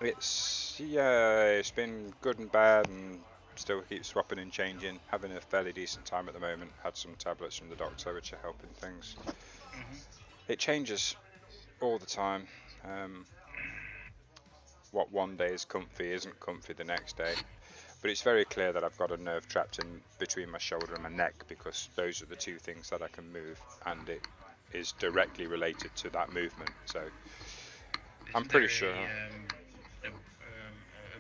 It's been good and bad, and still keep swapping and changing. Having a fairly decent time at the moment. Had some tablets from the doctor, which are helping things. It changes all the time. What one day is comfy isn't comfy the next day. But it's very clear that I've got a nerve trapped in between my shoulder and my neck, because those are the two things that I can move, and it is directly related to that movement. So I'm pretty sure.
A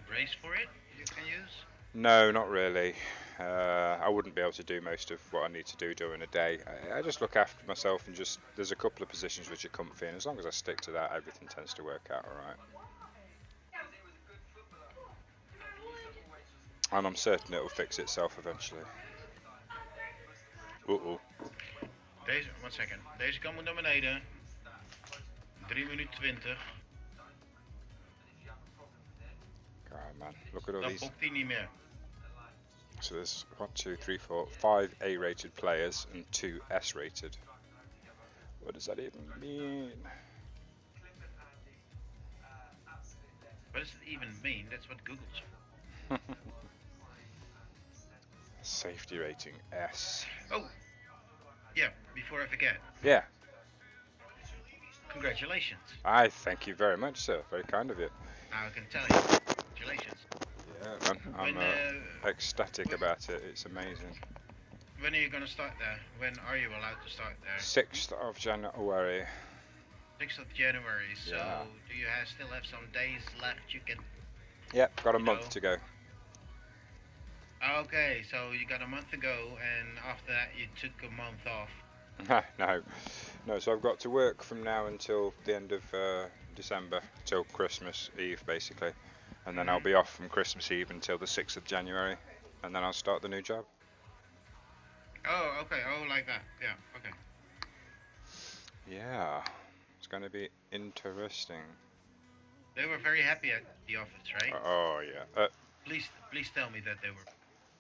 brace for it you can use?
No, not really. I wouldn't be able to do most of what I need to do during a day. I just look after myself, and there's a couple of positions which are comfy, and as long as I stick to that, everything tends to work out alright. And I'm certain it'll fix itself eventually.
One second. Deze kant moet naar beneden. 3 minuten 20.
God, man, look at all
Dan
these.
popt hij niet meer.
So there's 1, 2, 3, 4, 5 A-rated players and 2 S-rated. What does that even mean?
What does it even mean? That's what Google said.
Safety rating S.
Oh! Yeah, before I forget.
Yeah.
congratulations.
I thank you very much, sir. Very kind of you.
Now I can tell you, congratulations.
Yeah, I'm
When
ecstatic about it. It's amazing.
when are you gonna start there? When are you allowed to start there?
6th of January.
6th of January. So
Yeah.
do you still have some days left? You can.
Yep, got a
You
month
know.
to go.
Okay, so you got a month to go, and after that you took a month off.
No. So I've got to work from now until the end of December, till Christmas Eve, basically, and then I'll be off from Christmas Eve until the 6th of January, and then I'll start the new job.
Oh, okay. Oh, like that. Yeah. Okay.
Yeah, it's going to be interesting.
They were very happy at the office, right?
Oh yeah.
Please tell me that they were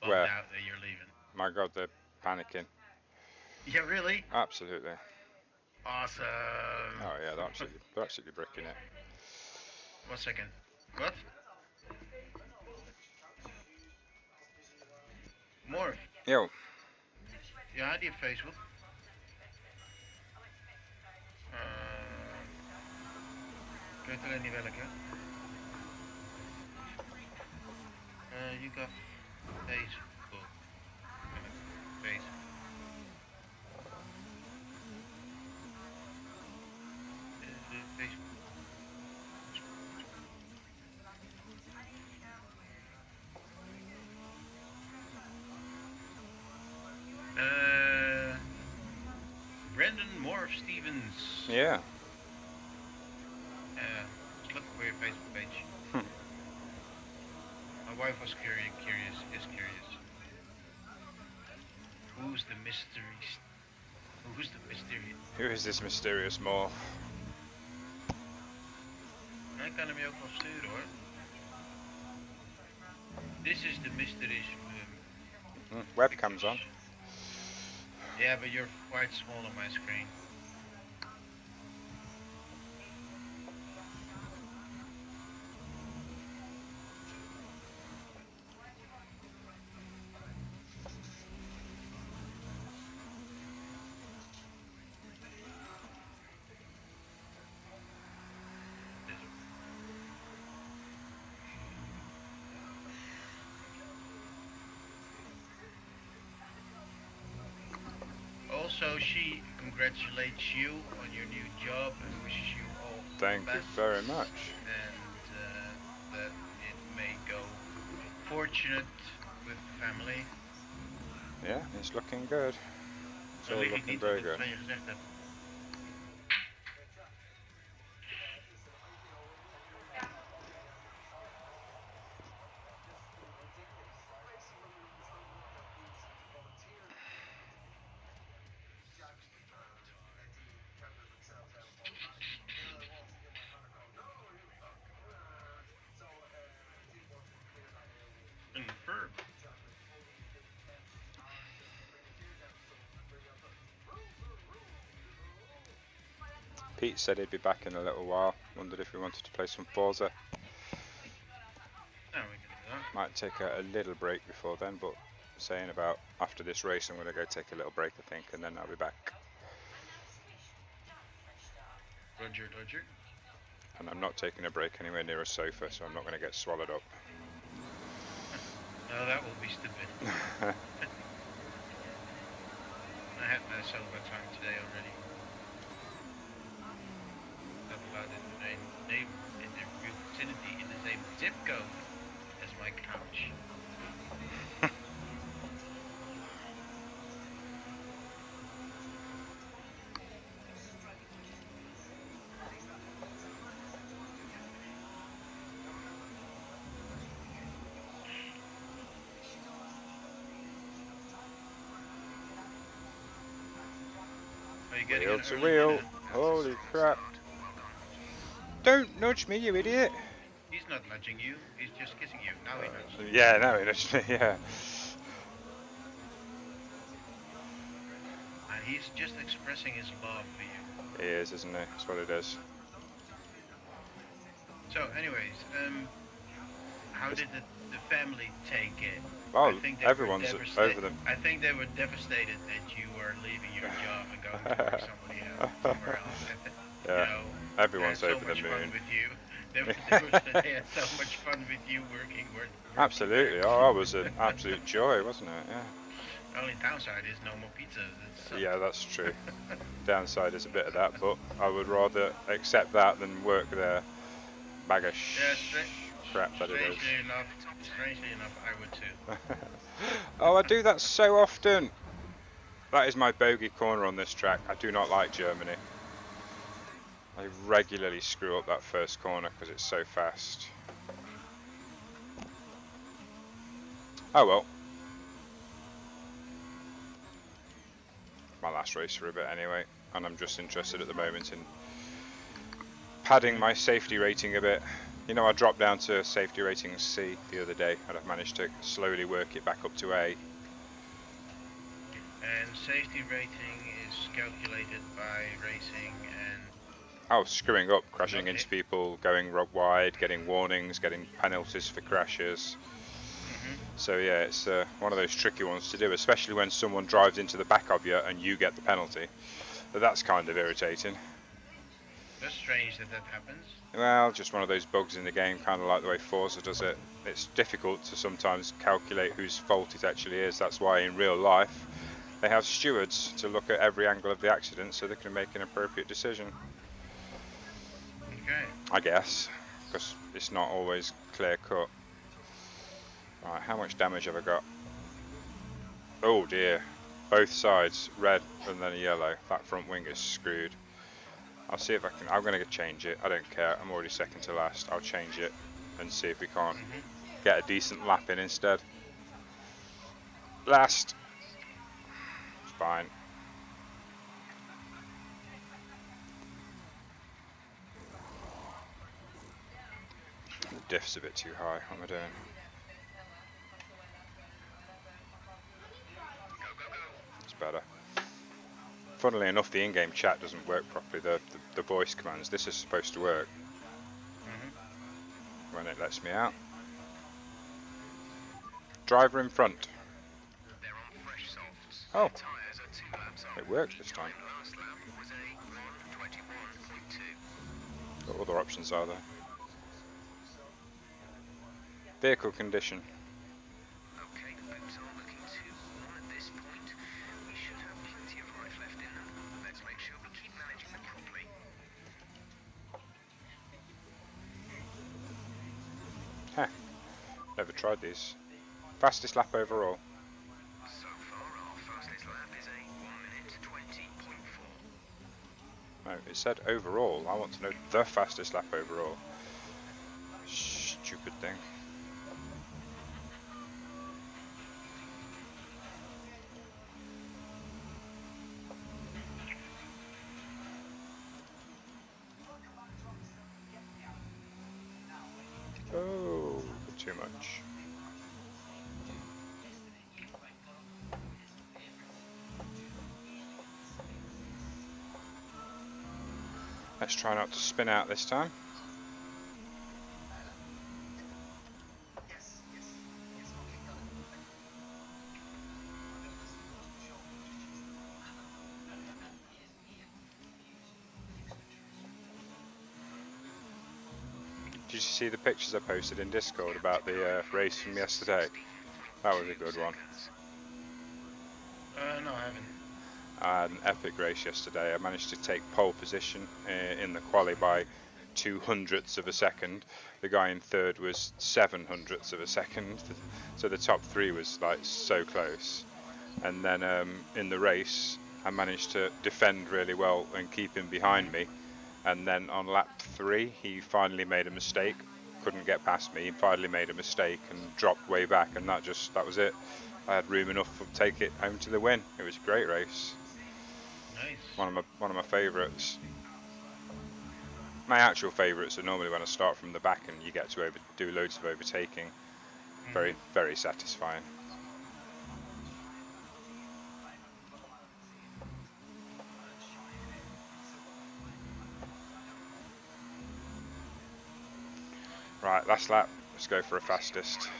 bummed
Where?
out that you're leaving.
My God, they're panicking.
Yeah, really?
Absolutely.
Awesome.
Oh yeah, they're absolutely bricking it.
1 second. What? Morph.
Yo.
Ja, die heeft Facebook. Ik weet alleen niet welke. You got Facebook. Facebook. Facebook. Brandon Morph Stevens.
Yeah.
Just look for your Facebook page.
Hmm.
My wife was curious. Who's the mysterious? Who's the mysterious?
Who is this mysterious morph?
Ik kan hem je ook wel sturen hoor. This is the mysterious.
Webcam's on.
Yeah, but you're quite small on my screen. Also, she congratulates you on your new job and wishes you all
Thank
the
you
best.
very much.
And that it may go fortunate with the family.
Yeah, it's looking good. It's all
Dan lig ik
looking
niet
very
wat ik
good.
van je gezegd heb. Een verb.
Pete said he'd be back in a little while. Wondered if we wanted to play some Forza.
Nou, we can do that.
Might take a little break before then, but saying about after this race I'm going to go take a little break, I think, and then I'll be back.
Roger.
And I'm not taking a break anywhere near a sofa, so I'm not going to get swallowed up.
No, that will be stupid. I had myself a time today already. That allowed it to name in the real vicinity in the same zip code as my couch. Are you getting
Wheel
an
to
early
wheel.
dinner?
Holy crap. Don't nudge me, you idiot.
He's not nudging you, he's just kissing you. Now he nudged.
Yeah, no, he nudged me, yeah.
And he's just expressing his love for you.
He is, isn't he? That's what it is.
So, anyways, how did the family take it?
Well,
I think they
everyone's
were
over them.
I think they were devastated that you were leaving your job and going to work somewhere else. You
Yeah,
know, they had
everyone's
so
over the
much fun
moon.
with you. They had so much fun with you working there.
Absolutely. Oh, that was an absolute joy, wasn't it? Yeah.
The only downside is no more pizza. It
Yeah,
sucked.
that's true. Downside is a bit of that, but I would rather accept that than work there. Bag of
Yeah,
crap that it is.
strangely enough, I would too.
Oh, I do that so often. That is my bogey corner on this track. I do not like Germany. I regularly screw up that first corner because it's so fast. Oh well. My last race for a bit anyway, and I'm just interested at the moment in padding my safety rating a bit. You know, I dropped down to safety rating C the other day, and I've managed to slowly work it back up to A.
And safety rating is calculated by racing and
Oh, screwing up, crashing
not
into
hit.
people, going wide, getting warnings, getting penalties for crashes.
Mhm.
So yeah, it's one of those tricky ones to do, especially when someone drives into the back of you and you get the penalty. But that's kind of irritating.
That's strange that that happens.
Well, just one of those bugs in the game, kind of like the way Forza does it. It's difficult to sometimes calculate whose fault it actually is. That's why in real life they have stewards to look at every angle of the accident so they can make an appropriate decision.
Okay.
I guess, because it's not always clear cut. Right, how much damage have I got? Oh dear. Both sides, red and then a yellow. That front wing is screwed. I'll see if I can. I'm going to change it. I don't care. I'm already second to last. I'll change it and see if we can't
Mhm.
get a decent lap in instead. Last. It's fine. The diff's a bit too high. What am I doing? It's better. Funnily enough, the in-game chat doesn't work properly. The voice commands. This is supposed to work
Mhm.
when it lets me out. Driver in front. Oh, it works this time. What other options are there? Vehicle condition. Heh, never tried these. Fastest lap overall. No, it said overall. I want to know the fastest lap overall. Stupid thing. Oh, too much. Let's try not to spin out this time. Did you see the pictures I posted in Discord about the race from yesterday? That was a good one.
No, I haven't.
I had an epic race yesterday. I managed to take pole position in the quali by 200ths of a second. The guy in third was 700ths of a second. So the top three was like so close. And then in the race, I managed to defend really well and keep him behind me. And then on lap 3, he finally made a mistake. Couldn't get past me. He finally made a mistake and dropped way back, and that was it. I had room enough to take it home to the win. It was a great race.
Nice.
One of my favourites. My actual favourites are normally when I start from the back and you get to do loads of overtaking. Very,
Mhm.
very satisfying. Right, last lap. Let's go for a fastest.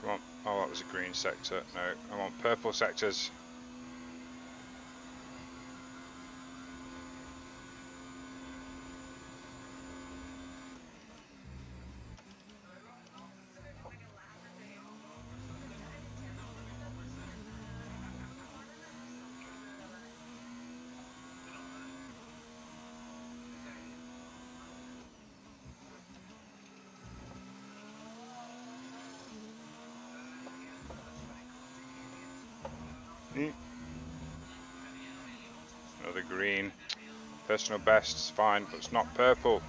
Come on. Oh, that was a green sector. No, I want purple sectors. Another green. Personal best's fine, but it's not purple.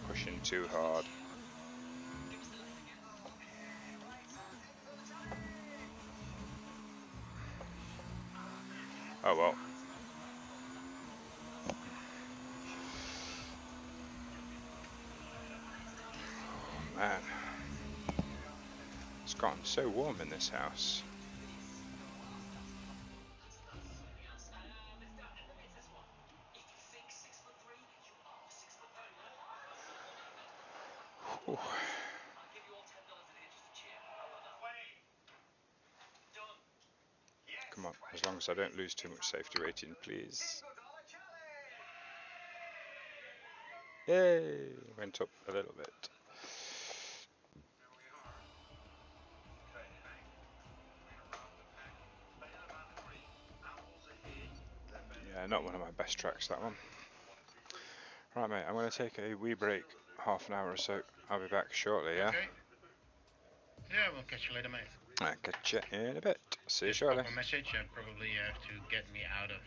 Pushing too hard. Oh well. Oh, man. It's gotten so warm in this house. Whew. Come on, as long as I don't lose too much safety rating, please. Yay! Went up a little bit. Yeah, not one of my best tracks, that one. Right, mate, I'm going to take a wee break, half an hour or so. I'll be back shortly, yeah?
Okay. Yeah, we'll catch you later, mate.
I'll catch you in a bit. See you
Just
shortly.
pop a message and probably have to get me out of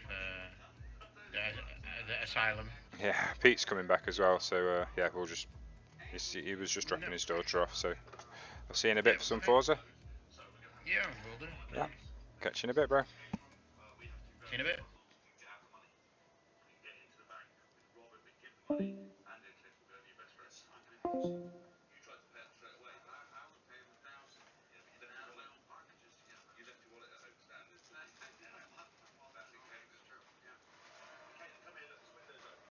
the asylum.
Yeah, Pete's coming back as well, so yeah, we'll just. He was just dropping his daughter off, so I'll see you in a bit for some
okay.
Forza.
Yeah, will do.
Yeah, catch you in a bit, bro.
See you in a bit.